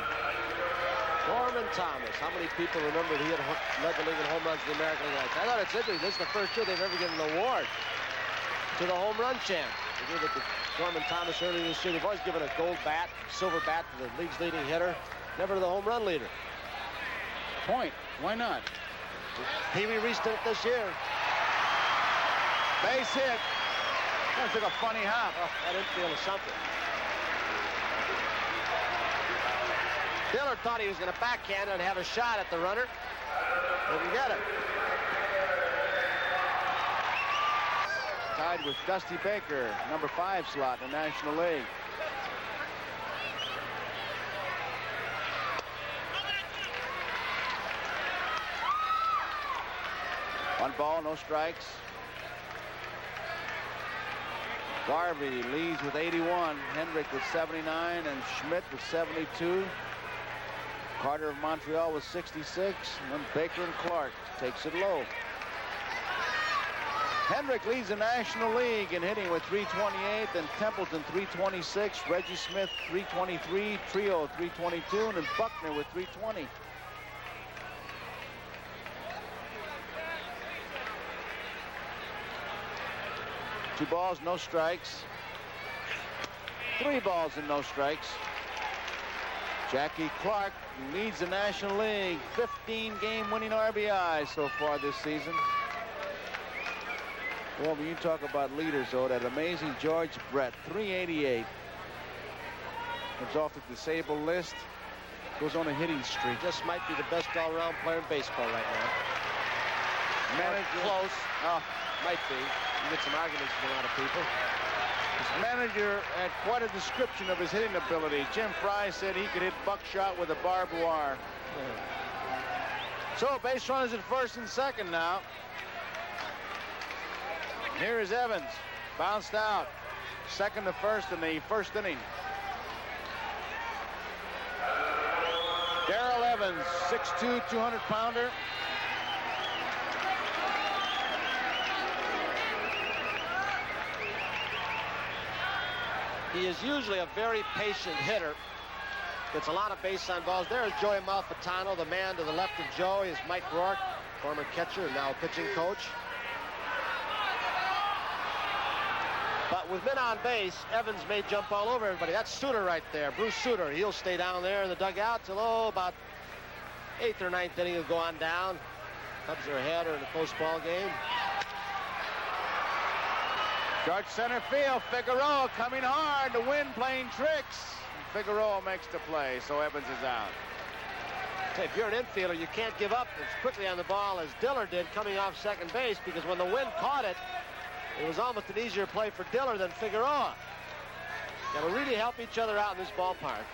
Norman Thomas. How many people remember he had led the league in home runs in the American League? I thought it's interesting. This is the first year they've ever given an award to the home run champ. They gave it to Norman Thomas earlier this year. They've always given a gold bat, silver bat to the league's leading hitter, never to the home run leader. Point. Why not? Pee Wee Reese did it this year. Base hit. That took a funny hop. Oh, that infield is something. Dillard thought he was going to backhand and have a shot at the runner. Didn't get it. Tied with Dusty Baker, number 5 slot in the National League. One ball, no strikes. Garvey leads with 81, Hendrick with 79, and Schmidt with 72. Carter of Montreal with 66, and then Baker and Clark takes it low. Hendrick leads the National League in hitting with 328, then Templeton 326, Reggie Smith 323, Trio 322, and then Buckner with 320. Two balls, no strikes. 3 balls and no strikes. Jackie Clark leads the National League, 15-game winning RBI so far this season. Well, when you talk about leaders, though, that amazing George Brett, 388. Comes off the disabled list, goes on a hitting streak. Just might be the best all-around player in baseball right now. Manager, close. Oh, might be. You get some arguments from a lot of people. His manager had quite a description of his hitting ability. Jim Fry said he could hit buckshot with a barbed wire. So base runners at first and second now. Here is Evans, bounced out. Second to first in the first inning. Darrell Evans, 6'2", 200-pounder. He is usually a very patient hitter. Gets a lot of base on balls. There's Joey Malfitano, the man to the left of Joe. Is Mike Rourke, former catcher and now pitching coach. But with men on base, Evans may jump all over everybody. That's Suter right there, Bruce Suter. He'll stay down there in the dugout till about 8th or 9th inning. He'll go on down. Cubs are ahead or in the post-ball game. George center field, Figueroa coming hard, the wind playing tricks. Figueroa makes the play, so Evans is out. If you're an infielder, you can't give up as quickly on the ball as Dillard did coming off second base, because when the wind caught it, it was almost an easier play for Dillard than Figueroa. Got to really help each other out in this ballpark.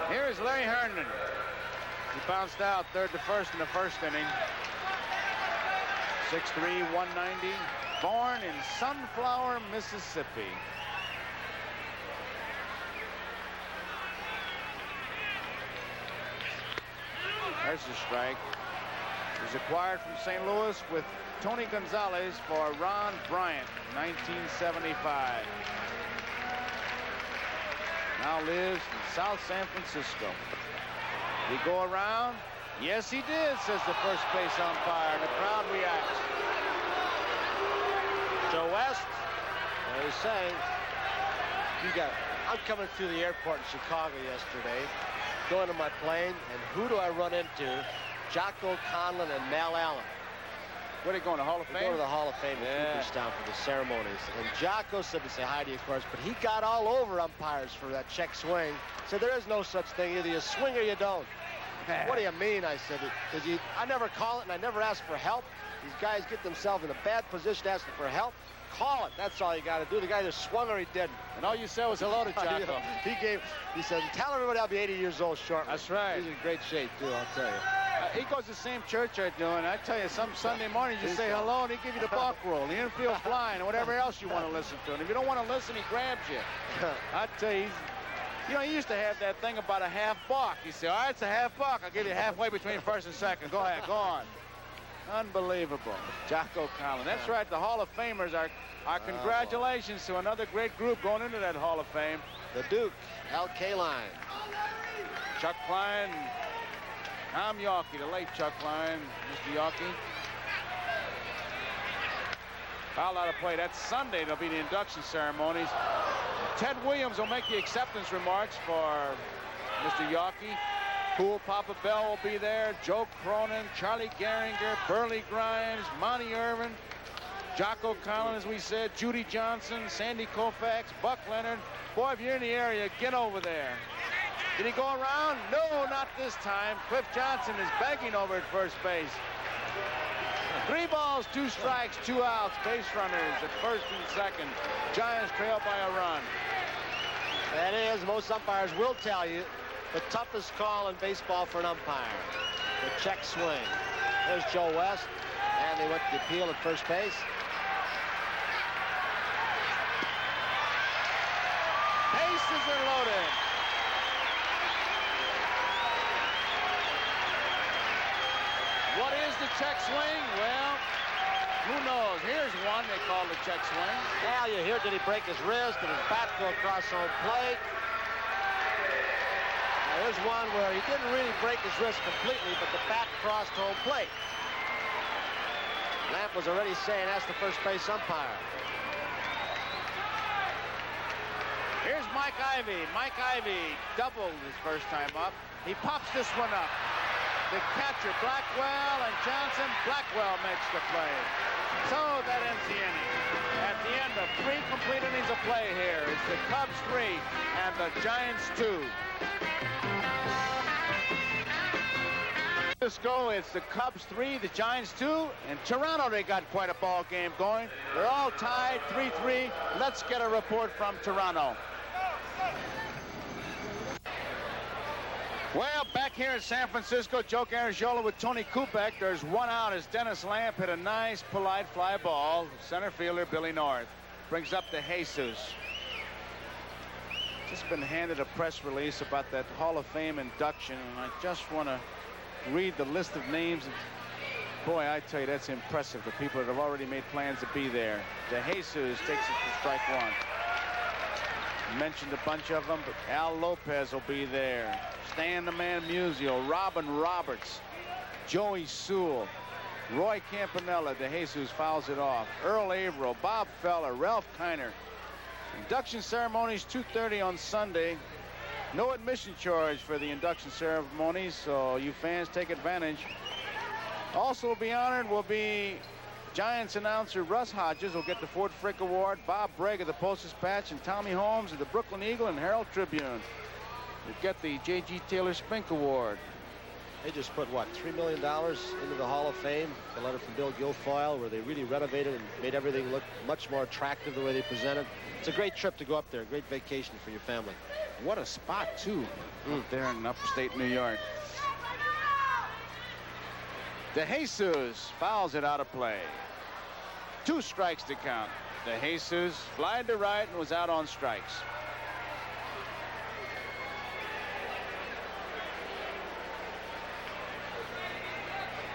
Here is Larry Herndon. He bounced out third to first in the first inning. 6'3", 190. Born in Sunflower, Mississippi. There's the strike. He was acquired from St. Louis with Tony Gonzalez for Ron Bryant, 1975. Now lives in South San Francisco. Did he go around? Yes, he did, says the first base umpire. The crowd reacts. Joe West, what he's saying, I'm coming through the airport in Chicago yesterday, going to my plane, and who do I run into? Jocko Conlon and Mel Allen. Where are they going, the Hall of Fame? They go to the Hall of Fame in Cooperstown for the ceremonies. And Jocko said to say hi to you, of course, but he got all over umpires for that check swing. Said there is no such thing. Either you swing or you don't. What do you mean? I said, I never call it and I never ask for help. These guys get themselves in a bad position asking for help. Call it. That's all you got to do. The guy just swung or he didn't. And all you said was hello to Jocko. He said, tell everybody I'll be 80 years old shortly. That's right. He's in great shape, too, I'll tell you. He goes to the same church I do, and I tell you, some Sunday morning you say hello, and he give you the balk roll, the infield flying, and whatever else you want to listen to. And if you don't want to listen, he grabs you. I tell you, he used to have that thing about a half balk. He said, all right, it's a half balk. I'll give you halfway between first and second. Go ahead, go on. Unbelievable. Jocko Conlon. That's right, the Hall of Famers are congratulations to another great group going into that Hall of Fame. the Duke, L.K. line. Chuck Klein, Tom Yawkey, the late Chuck Klein, Mr. Yawkey. Foul out of play. That's Sunday. There'll be the induction ceremonies. Ted Williams will make the acceptance remarks for Mr. Yawkey. Cool Papa Bell will be there. Joe Cronin, Charlie Gehringer, Burley Grimes, Monty Irvin, Jocko Collins, as we said, Judy Johnson, Sandy Koufax, Buck Leonard. Boy, if you're in the area, get over there. Did he go around? No, not this time. Cliff Johnson is begging over at first base. 3 balls, 2 strikes, 2 outs. Base runners at first and second. Giants trail by a run. That is, most umpires will tell you, the toughest call in baseball for an umpire. The check swing. There's Joe West. And they went to the appeal at first base. Bases are loaded. What is the check swing? Well, who knows? Here's one they call the check swing. Now you hear, did he break his wrist? Did his bat go across home plate? Now, here's one where he didn't really break his wrist completely, but the bat crossed home plate. Lamp was already saying that's the first base umpire. Here's Mike Ivey. Mike Ivey doubled his first time up. He pops this one up. The catcher, Blackwell and Johnson. Blackwell makes the play. So that ends the inning. At the end of 3 complete innings of play here, it's the Cubs 3 and the Giants 2. It's the Cubs 3, the Giants 2. In Toronto, they got quite a ball game going. They're all tied 3-3. Let's get a report from Toronto. Well, back here in San Francisco, Joe Garagiola with Tony Kubek. There's 1 out as Dennis Lamp hit a nice, polite fly ball. Center fielder Billy North brings up the Jesus. Just been handed a press release about that Hall of Fame induction, and I just want to read the list of names. Boy, I tell you, that's impressive. The people that have already made plans to be there. De Jesus takes it to strike 1. Mentioned a bunch of them, but Al Lopez will be there. Stan the Man Musial, Robin Roberts, Joey Sewell, Roy Campanella. De Jesus fouls it off. Earl Averill, Bob Feller, Ralph Kiner. Induction ceremonies 2:30 on Sunday. No admission charge for the induction ceremonies, so you fans take advantage. Also will be honored will be Giants announcer Russ Hodges will get the Ford Frick Award, Bob Bragg of the Post-Dispatch, and Tommy Holmes of the Brooklyn Eagle and Herald Tribune will get the J.G. Taylor Spink Award. They just put, what, $3 million into the Hall of Fame? A letter from Bill Guilfoyle, where they really renovated and made everything look much more attractive the way they presented. It's a great trip to go up there, a great vacation for your family. What a spot, too, up there in upstate New York. De Jesus fouls it out of play. 2 strikes to count. De Jesus flied to right and was out on strikes.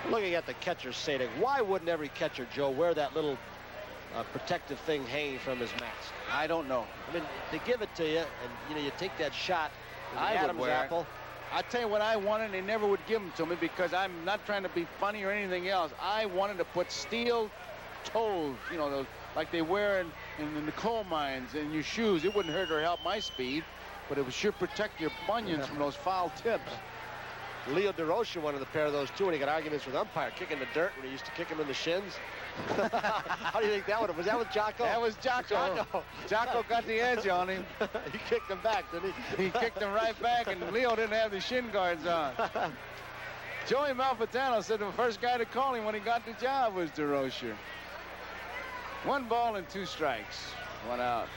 Looking at the catcher's setting, why wouldn't every catcher, Joe, wear that little protective thing hanging from his mask? I don't know. I mean, they give it to you, and you take that shot. Adam's apple. I tell you what I wanted, they never would give them to me because I'm not trying to be funny or anything else. I wanted to put steel toes, those, like they wear in the coal mines in your shoes. It wouldn't hurt or help my speed, but it would sure protect your bunions from those foul tips. Leo DeRocha wanted a pair of those too, and he got arguments with umpire, kicking the dirt when he used to kick him in the shins. How do you think that would have? Was that with Jocko? That was Jocko. Jocko got the edge on him. He kicked him back, didn't he? He kicked him right back, and Leo didn't have the shin guards on. Joey Malfitano said the first guy to call him when he got the job was DeRocha. 1 ball and 2 strikes. 1 out.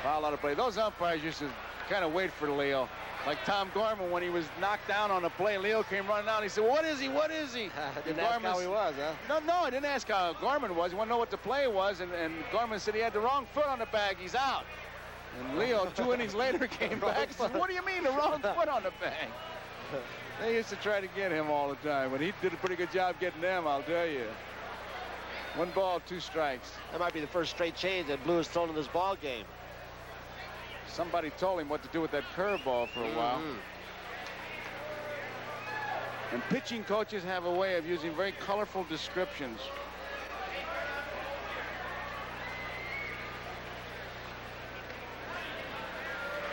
Foul out of play. Those umpires used to kind of wait for Leo. Like Tom Gorman, when he was knocked down on a play, Leo came running out. He said, "What is he? What is he?" Didn't ask how he was, huh? No, I didn't ask how Gorman was. He wanted to know what the play was, and Gorman said he had the wrong foot on the bag. He's out. And Leo, 2 innings later, came back and said, "What do you mean the wrong foot on the bag?" They used to try to get him all the time, but he did a pretty good job getting them, I'll tell you. 1 ball, 2 strikes. That might be the first straight change that Blue has thrown in this ball game. Somebody told him what to do with that curveball for a while. And pitching coaches have a way of using very colorful descriptions.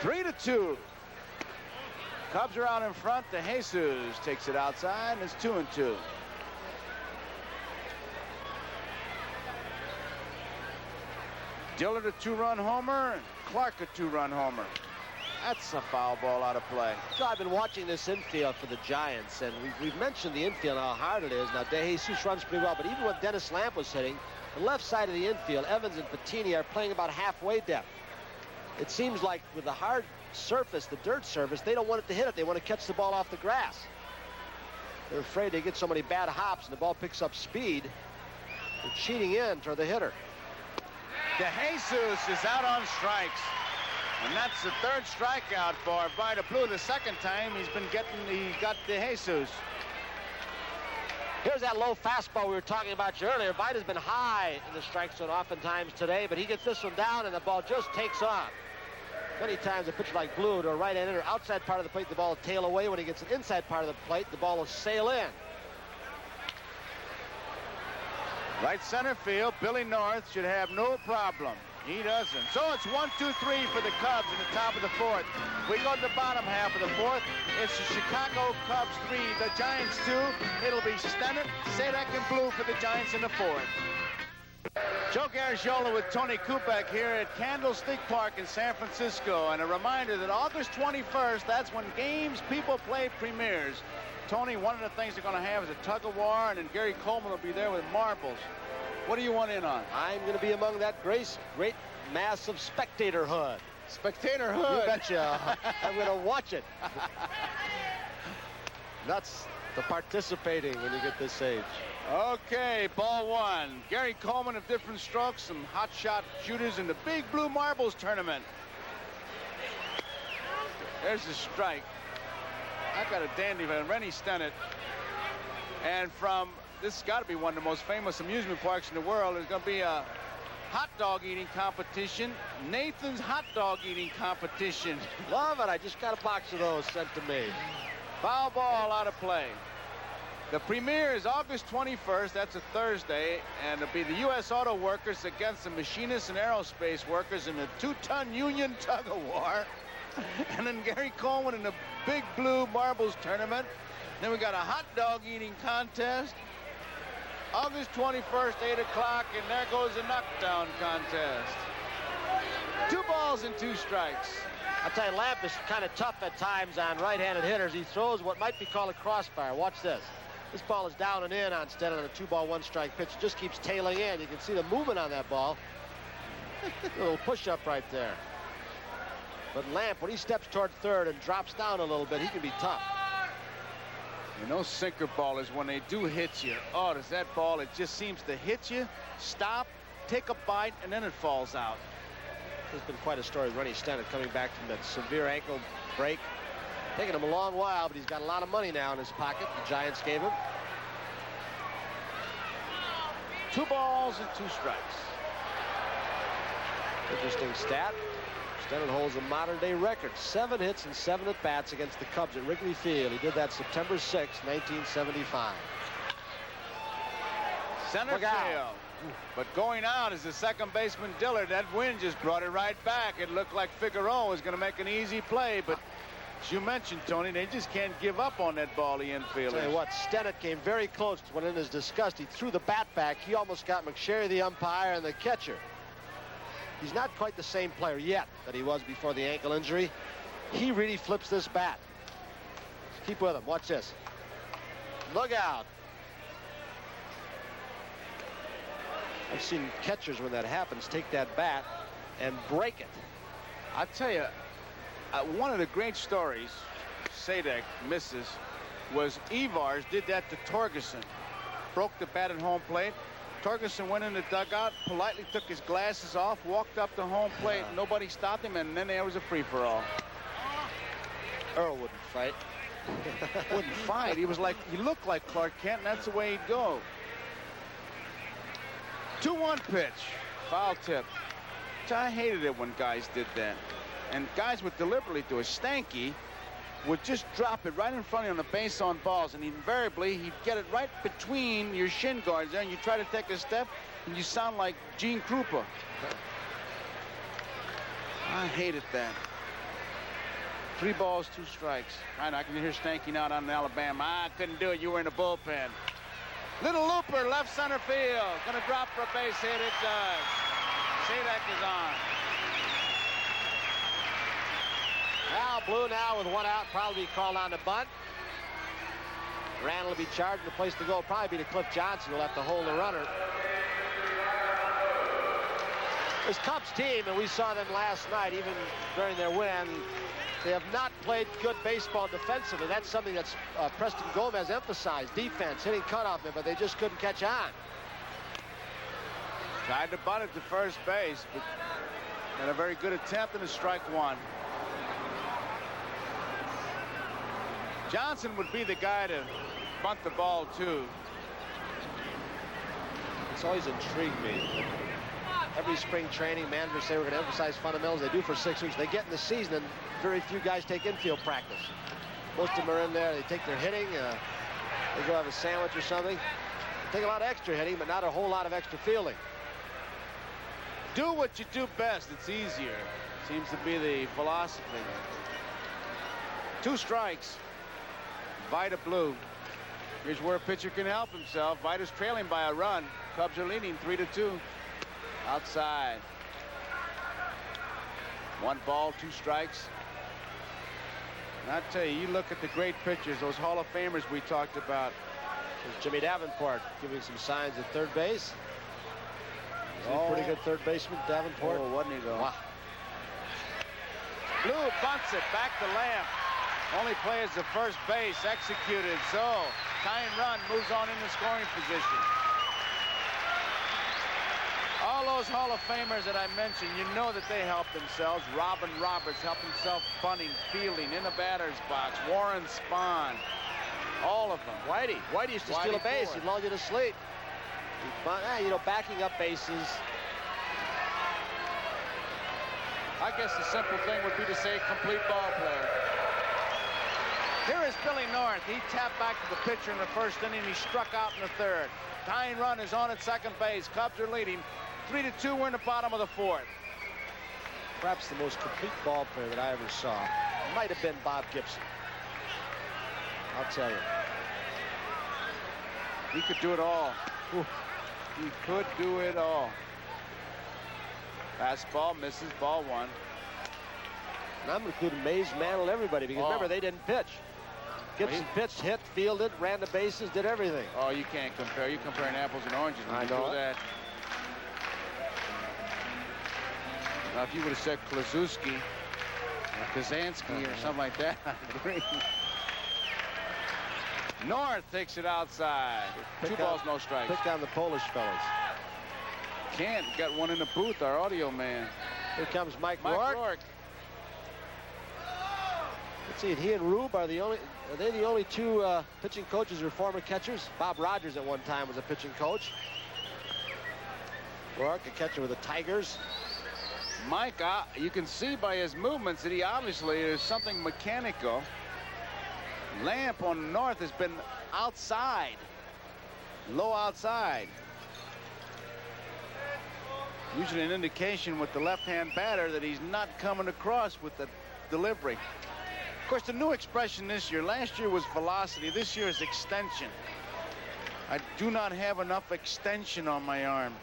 Three to two. Cubs are out in front. De Jesus takes it outside, and it's 2-2. Dillard a 2-run homer, and Clark a 2-run homer. That's a foul ball out of play. So I've been watching this infield for the Giants, and we've mentioned the infield, how hard it is. Now, De Jesus runs pretty well, but even when Dennis Lamp was hitting, the left side of the infield, Evans and Patini are playing about halfway depth. It seems like with the hard surface, the dirt surface, they don't want it to hit it. They want to catch the ball off the grass. They're afraid they get so many bad hops and the ball picks up speed. They're cheating in toward the hitter. De Jesus is out on strikes. And that's the third strikeout for Vida Blue. The second time he got De Jesus. Here's that low fastball we were talking about earlier. Vida's been high in the strike zone oftentimes today, but he gets this one down and the ball just takes off. Many times a pitcher like Blue to a right-handed or outside part of the plate, the ball will tail away. When he gets an inside part of the plate, the ball will sail in. Right center field, Billy North should have no problem. He doesn't. So it's 1-2-3 for the Cubs in the top of the fourth. We go to the bottom half of the fourth. It's the Chicago Cubs 3, the Giants 2. It'll be Stennett, Sadek, and Blue for the Giants in the fourth. Joe Garagiola with Tony Kubek here at Candlestick Park in San Francisco. And a reminder that August 21st, that's when games people play premieres. Tony, one of the things they're going to have is a tug-of-war, and then Gary Coleman will be there with marbles. What do you want in on? I'm going to be among that great mass of spectatorhood. Spectatorhood? You betcha. I'm going to watch it. Nuts to participating when you get this age. Okay, ball one. Gary Coleman of different strokes, some hot shot shooters in the Big Blue Marbles tournament. There's the strike. I got a dandy van, Rennie Stennett. And from, this has got to be one of the most famous amusement parks in the world. There's going to be a hot dog eating competition. Nathan's hot dog eating competition. Love it. I just got a box of those sent to me. Foul ball out of play. The premiere is August 21st. That's a Thursday. And it'll be the U.S. Auto Workers against the machinists and aerospace workers in the 2-ton union tug-of-war. And then Gary Coleman in the Big Blue Marbles tournament. Then we got a hot dog eating contest. August 21st, 8 o'clock, and there goes the knockdown contest. 2 balls and 2 strikes. I'll tell you, Lamp is kind of tough at times on right-handed hitters. He throws what might be called a crossfire. Watch this. This ball is down and in on Stennett on a 2-ball, 1-strike pitch. It just keeps tailing in. You can see the movement on that ball. A little push-up right there. But Lamp, when he steps toward third and drops down a little bit, he can be tough. And those sinker ballers, when they do hit you, oh, does that ball, it just seems to hit you, stop, take a bite, and then it falls out. There's been quite a story with Rennie Stennett coming back from that severe ankle break. Taking him a long while, but he's got a lot of money now in his pocket. The Giants gave him. 2 balls and 2 strikes. Interesting stat. Stennett holds a modern-day record. 7 hits and 7 at-bats against the Cubs at Wrigley Field. He did that September 6, 1975. Center field. But going out is the second baseman Dillard. That wind just brought it right back. It looked like Figueroa was going to make an easy play, but as you mentioned, Tony, they just can't give up on that ball, the infielders. Tell you what, Stennett came very close when in his disgust he threw the bat back. He almost got McSherry, the umpire, and the catcher. He's not quite the same player yet that he was before the ankle injury. He really flips this bat. Keep with him. Watch this. Look out. I've seen catchers, when that happens, take that bat and break it. I tell you, one of the great stories Sadek misses was Evars did that to Torgerson. Broke the bat at home plate. Torgerson went in the dugout, politely took his glasses off, walked up to home plate. Nobody stopped him, and then there was a free-for-all. Earl wouldn't fight. Wouldn't fight. He looked like Clark Kent, and that's the way he'd go. 2-1 pitch. Foul tip. I hated it when guys did that. And guys would deliberately do it. Stanky would just drop it right in front of you on the base on balls, and invariably he'd get it right between your shin guards there, and you try to take a step and you sound like Gene Krupa. I hated that. 3 balls, 2 strikes. Right, I can hear Stanky now down in Alabama. I couldn't do it. You were in the bullpen. Little looper, left center field. Gonna drop for a base hit. It does. Sadek is on. Al Blue now with 1 out, probably be called on to bunt. Randall will be charged. The place to go will probably be to Cliff Johnson, who'll have to hold the runner. This Cubs team, and we saw them last night, even during their win, they have not played good baseball defensively. That's something that's Preston Gomez emphasized. Defense, hitting cutoff men, but they just couldn't catch on. Tried to bunt it to first base, but had a very good attempt and a strike 1. Johnson would be the guy to bunt the ball to. It's always intrigued me. Every spring training, managers say we're going to emphasize fundamentals. They do for 6 weeks. They get in the season, and very few guys take infield practice. Most of them are in there. They take their hitting. They go have a sandwich or something. They take a lot of extra hitting, but not a whole lot of extra fielding. Do what you do best. It's easier. Seems to be the philosophy. 2 strikes. Vida Blue. Here's where a pitcher can help himself. Vida's trailing by a run. Cubs are leading 3-2. Outside. 1 ball, 2 strikes. And I tell you, you look at the great pitchers, those Hall of Famers we talked about. There's Jimmy Davenport giving some signs at third base. He's a pretty good third baseman, Davenport. Oh, wasn't he though? Wow. Blue bunts it back to Lamb. Only plays the first base, executed. So tying run, moves on into scoring position. All those Hall of Famers that I mentioned, you know that they help themselves. Robin Roberts helped himself bunting, fielding, in the batter's box. Warren Spahn. All of them. Whitey used to steal a base. He'd lull you to sleep. You know, backing up bases. I guess the simple thing would be to say complete ball player. Here is Billy North. He tapped back to the pitcher in the first inning. He struck out in the third. Tying run is on at second base. Cubs are leading 3-2. We're in the bottom of the 4th. Perhaps the most complete ball player that I ever saw might have been Bob Gibson. I'll tell you. He could do it all. Ooh. He could do it all. Fastball misses, ball 1. And I'm including Mays, Mantle, everybody, because remember, they didn't pitch. Gibson pitched, hit, fielded, ran the bases, did everything. Oh, you can't compare. You're comparing apples and oranges when you do that. Now, if you would have said Klazuski or Kazansky or something like that, I'd agree. North takes it outside. 2 balls, no strikes. Pick down the Polish fellas. Can't. Got one in the booth, our audio man. Here comes Mike Rourke. Let's see, he and Rube are they the only 2 pitching coaches or former catchers? Bob Rogers at one time was a pitching coach. Rourke, a catcher with the Tigers. Mike, you can see by his movements that he obviously is something mechanical. Lamp on North has been outside, low outside. Usually an indication with the left-hand batter that he's not coming across with the delivery. Of course, the new expression this year, last year was velocity, this year is extension. I do not have enough extension on my arm.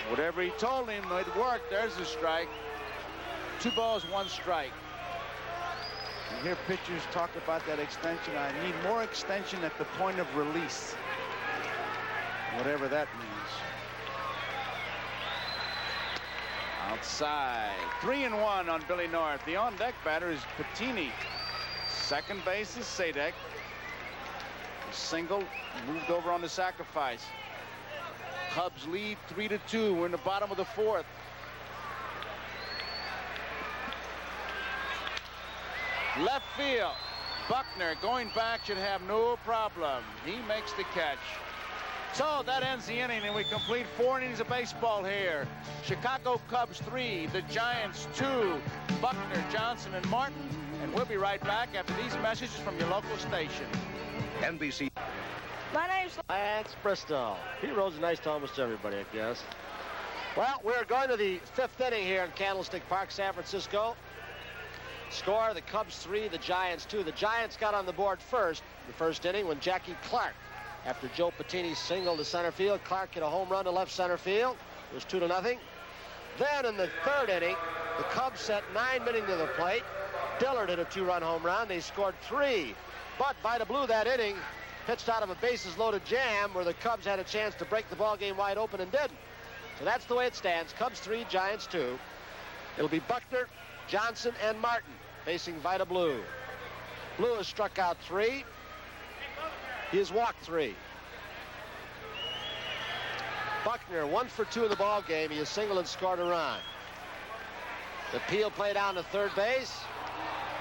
Whatever he told him, it worked. There's a strike. 2 balls, 1 strike. You hear pitchers talk about that extension. I need more extension at the point of release. Whatever that means. Outside. 3-1 on Billy North. The on-deck batter is Patini. Second base is Sadek. Single moved over on the sacrifice. Cubs lead 3-2. We're in the bottom of the 4th. Left field. Buckner going back should have no problem. He makes the catch. So that ends the inning, and we complete 4 innings of baseball here. Chicago Cubs 3, the Giants 2, Buckner, Johnson, and Martin. And we'll be right back after these messages from your local station. NBC. My name's Lance Bristol. He rolls nice to almost everybody, I guess. Well, we're going to the 5th inning here in Candlestick Park, San Francisco. Score, the Cubs 3, the Giants 2. The Giants got on the board first, the first inning, when Jackie Clark, after Joe Patini singled to center field, Clark hit a home run to left center field. It was 2-0. Then in the 3rd inning, the Cubs sent 9 men to the plate. Dillard hit a 2-run home run. They scored 3. But Vida Blue that inning pitched out of a bases-loaded jam where the Cubs had a chance to break the ball game wide open and didn't. So that's the way it stands. Cubs 3, Giants 2. It'll be Buckner, Johnson, and Martin facing Vida Blue. Blue has struck out 3. He has walked 3. Buckner 1 for 2 in the ball game. He has singled and scored a run. The Peel play down to third base.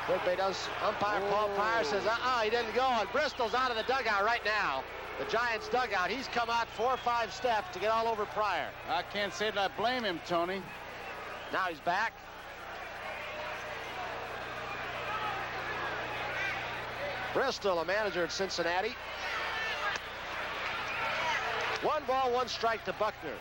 Third base does. Umpire Paul Pryor says, he didn't go. And Bristol's out of the dugout right now. The Giants dugout. He's come out 4 or 5 steps to get all over Pryor. I can't say that I blame him, Tony. Now he's back. Bristol, a manager at Cincinnati. 1 ball, 1 strike to Buckner.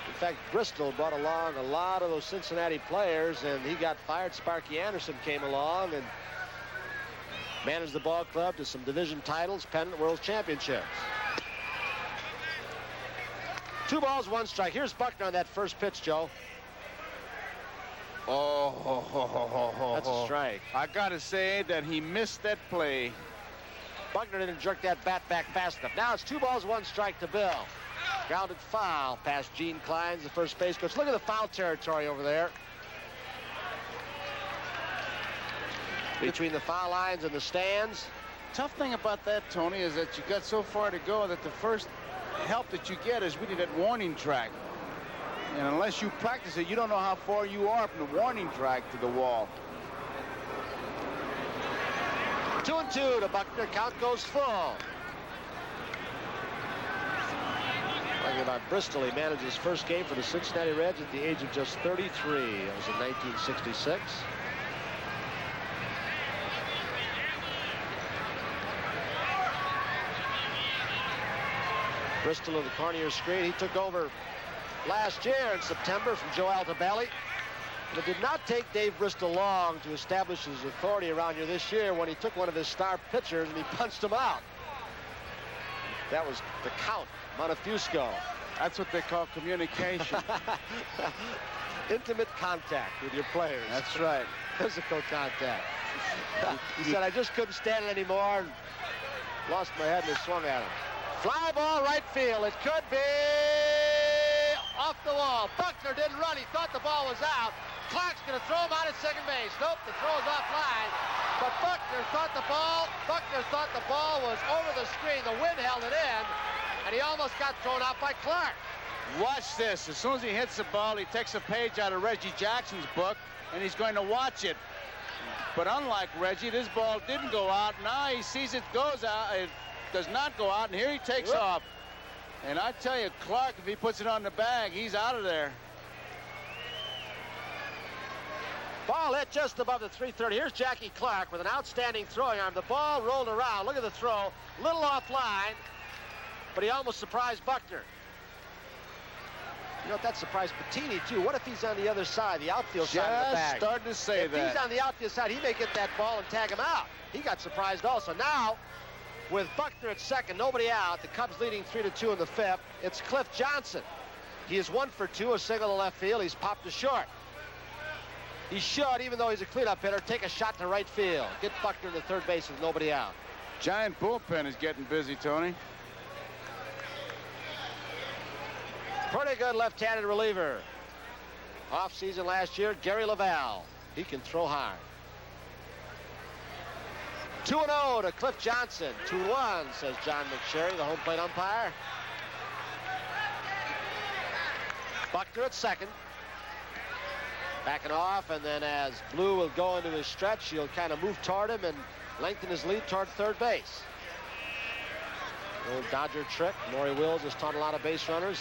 In fact, Bristol brought along a lot of those Cincinnati players, and he got fired. Sparky Anderson came along and managed the ball club to some division titles, pennant, world championships. 2 balls, 1 strike. Here's Buckner on that first pitch, Joe. That's a strike. I gotta say that he missed that play. Buckner didn't jerk that bat back fast enough. Now it's 2 balls, 1 strike to Bill. Grounded foul past Gene Kleins, the first base coach. Look at the foul territory over there. Between the foul lines and the stands. Tough thing about that, Tony, is that you got so far to go that the first help that you get is really that warning track. And unless you practice it, you don't know how far you are from the warning track to the wall. 2-2 to Buckner. Count goes full. Talking about Bristol, he managed his first game for the Cincinnati Reds at the age of just 33. That was in 1966. Bristol in the corner of your screen. He took over last year in September from Joe Altobelli. It did not take Dave Bristol long to establish his authority around here this year when he took one of his star pitchers and he punched him out. That was the Count, Montefusco. That's what they call communication. Intimate contact with your players. That's right. Physical contact. He said, I just couldn't stand it anymore, and lost my head and swung at him. Fly ball right field. It could be off the wall. Buckner didn't run. He thought the ball was out. Clark's going to throw him out at second base. Nope, the throw is offline. But Buckner thought the ball was over the screen. The wind held it in, and he almost got thrown out by Clark. Watch this. As soon as he hits the ball, he takes a page out of Reggie Jackson's book, and he's going to watch it. But unlike Reggie, this ball didn't go out. Now he sees it goes out. It does not go out, and here he takes off. And I tell you, Clark, if he puts it on the bag, he's out of there. Ball hit just above the 330. Here's Jackie Clark with an outstanding throwing arm. The ball rolled around. Look at the throw. Little offline, but he almost surprised Buckner. You know, that surprised Patini, too. What if he's on the other side, the outfield side of the bag? Just starting to say that. If he's on the outfield side, he may get that ball and tag him out. He got surprised also. Now, with Buckner at second, nobody out, the Cubs leading 3-2 in the 5th, it's Cliff Johnson. He is 1 for 2, a single to left field. He's popped to short. He should, even though he's a cleanup hitter, take a shot to right field. Get Buckner to third base with nobody out. Giant bullpen is getting busy, Tony. Pretty good left-handed reliever. Off season last year, Gary Laval. He can throw hard. 2-0 to Cliff Johnson. 2-1, says John McSherry, the home plate umpire. Buckner at second. Backing off, and then as Blue will go into his stretch, he'll kind of move toward him and lengthen his lead toward third base. The old Dodger trick. Maury Wills has taught a lot of base runners.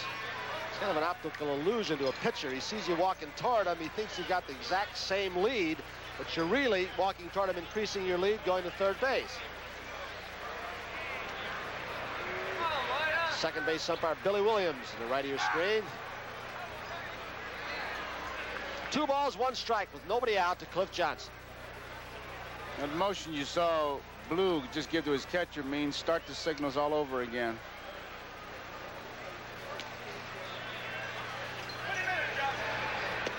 It's kind of an optical illusion to a pitcher. He sees you walking toward him. He thinks you've got the exact same lead, but you're really walking toward him, increasing your lead, going to third base. Second base umpire Billy Williams to the right of your screen. 2 balls, 1 strike with nobody out to Cliff Johnson. That motion you saw Blue just give to his catcher means start the signals all over again.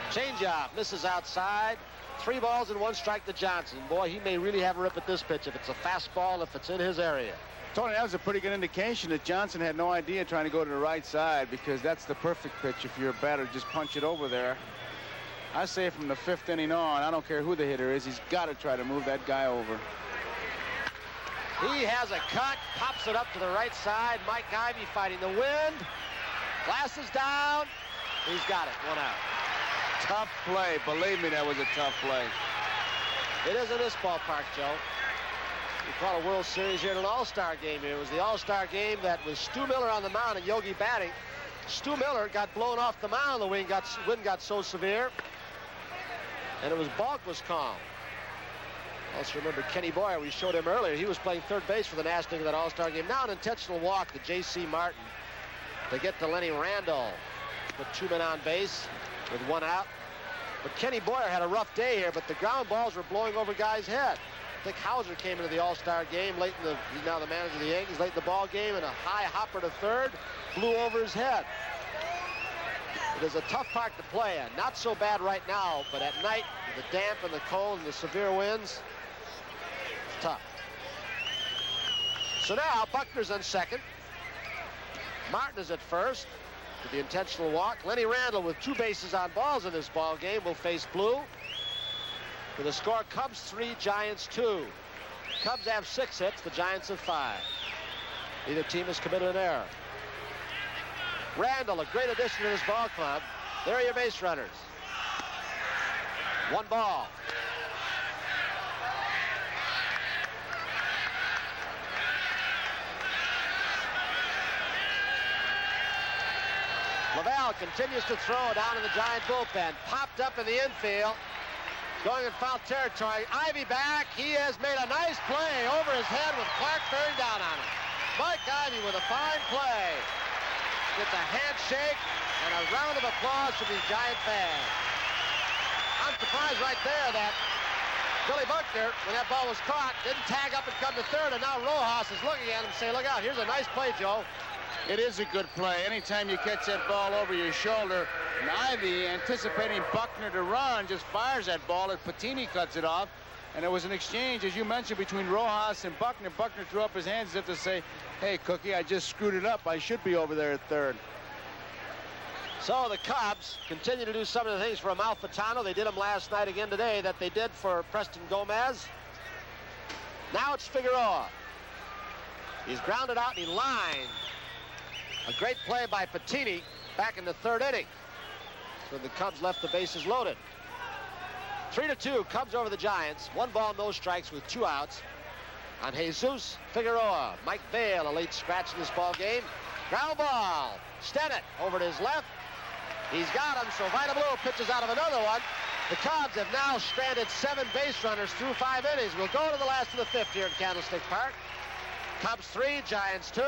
Changeup misses outside. 3 balls and 1 strike to Johnson. Boy, he may really have a rip at this pitch if it's a fastball, if it's in his area. Tony, that was a pretty good indication that Johnson had no idea trying to go to the right side, because that's the perfect pitch if you're a batter, just punch it over there. I say from the 5th inning on, I don't care who the hitter is, he's got to try to move that guy over. He has a cut, pops it up to the right side. Mike Ivy fighting the wind. Glasses down. He's got it, 1 out. Tough play. Believe me, that was a tough play. It is in this ballpark, Joe. We call a World Series here in an All-Star game here. It was the All-Star game that was Stu Miller on the mound and Yogi batting. Stu Miller got blown off the mound. The wind got so severe. And it was Balk was calm. I also remember Kenny Boyer. We showed him earlier. He was playing third base for the Nationals in that All-Star game. Now an intentional walk to J.C. Martin to get to Lenny Randall. Put 2 men on base with 1 out. But Kenny Boyer had a rough day here, but the ground balls were blowing over guys' head. Dick Hauser came into the All-Star game late in he's now the manager of the Yankees, late in the ball game, and a high hopper to third flew over his head. It is a tough park to play in. Not so bad right now, but at night, with the damp and the cold and the severe winds, it's tough. So now Buckner's on second. Martin is at first with the intentional walk. Lenny Randall with 2 bases on balls in this ball game will face Blue. With the score, Cubs 3, Giants 2. Cubs have 6 hits, the Giants have 5. Neither team has committed an error. Randall, a great addition to this ball club. There are your base runners. 1 ball. Lavelle continues to throw down in the Giant bullpen. Popped up in the infield. Going in foul territory. Ivy back. He has made a nice play over his head with Clark bearing down on him. Mike Ivy with a fine play. Gets a handshake and a round of applause from these Giant fans. I'm surprised right there that Billy Buckner, when that ball was caught, didn't tag up and come to third, and now Rojas is looking at him saying, look out, here's a nice play, Joe. It is a good play. Anytime you catch that ball over your shoulder, and Ivy, anticipating Buckner to run, just fires that ball, and Patini cuts it off. And there was an exchange, as you mentioned, between Rojas and Buckner. Buckner threw up his hands as if to say, hey, Cookie, I just screwed it up. I should be over there at third. So the Cubs continue to do some of the things for Amalfitano. They did them last night again today that they did for Preston Gomez. Now it's Figueroa. He's grounded out and he lined. A great play by Patini back in the 3rd inning. So the Cubs left the bases loaded. 3-2, Cubs over the Giants. 1 ball, no strikes with 2 outs on Jesus Figueroa. Mike Vail, a late scratch in this ball game. Ground ball. Stennett over to his left. He's got him, so Vida Blue pitches out of another one. The Cubs have now stranded 7 base runners through 5 innings. We'll go to the last of the 5th here in Candlestick Park. Cubs 3, Giants 2.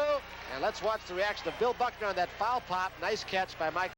And let's watch the reaction of Bill Buckner on that foul pop. Nice catch by Mike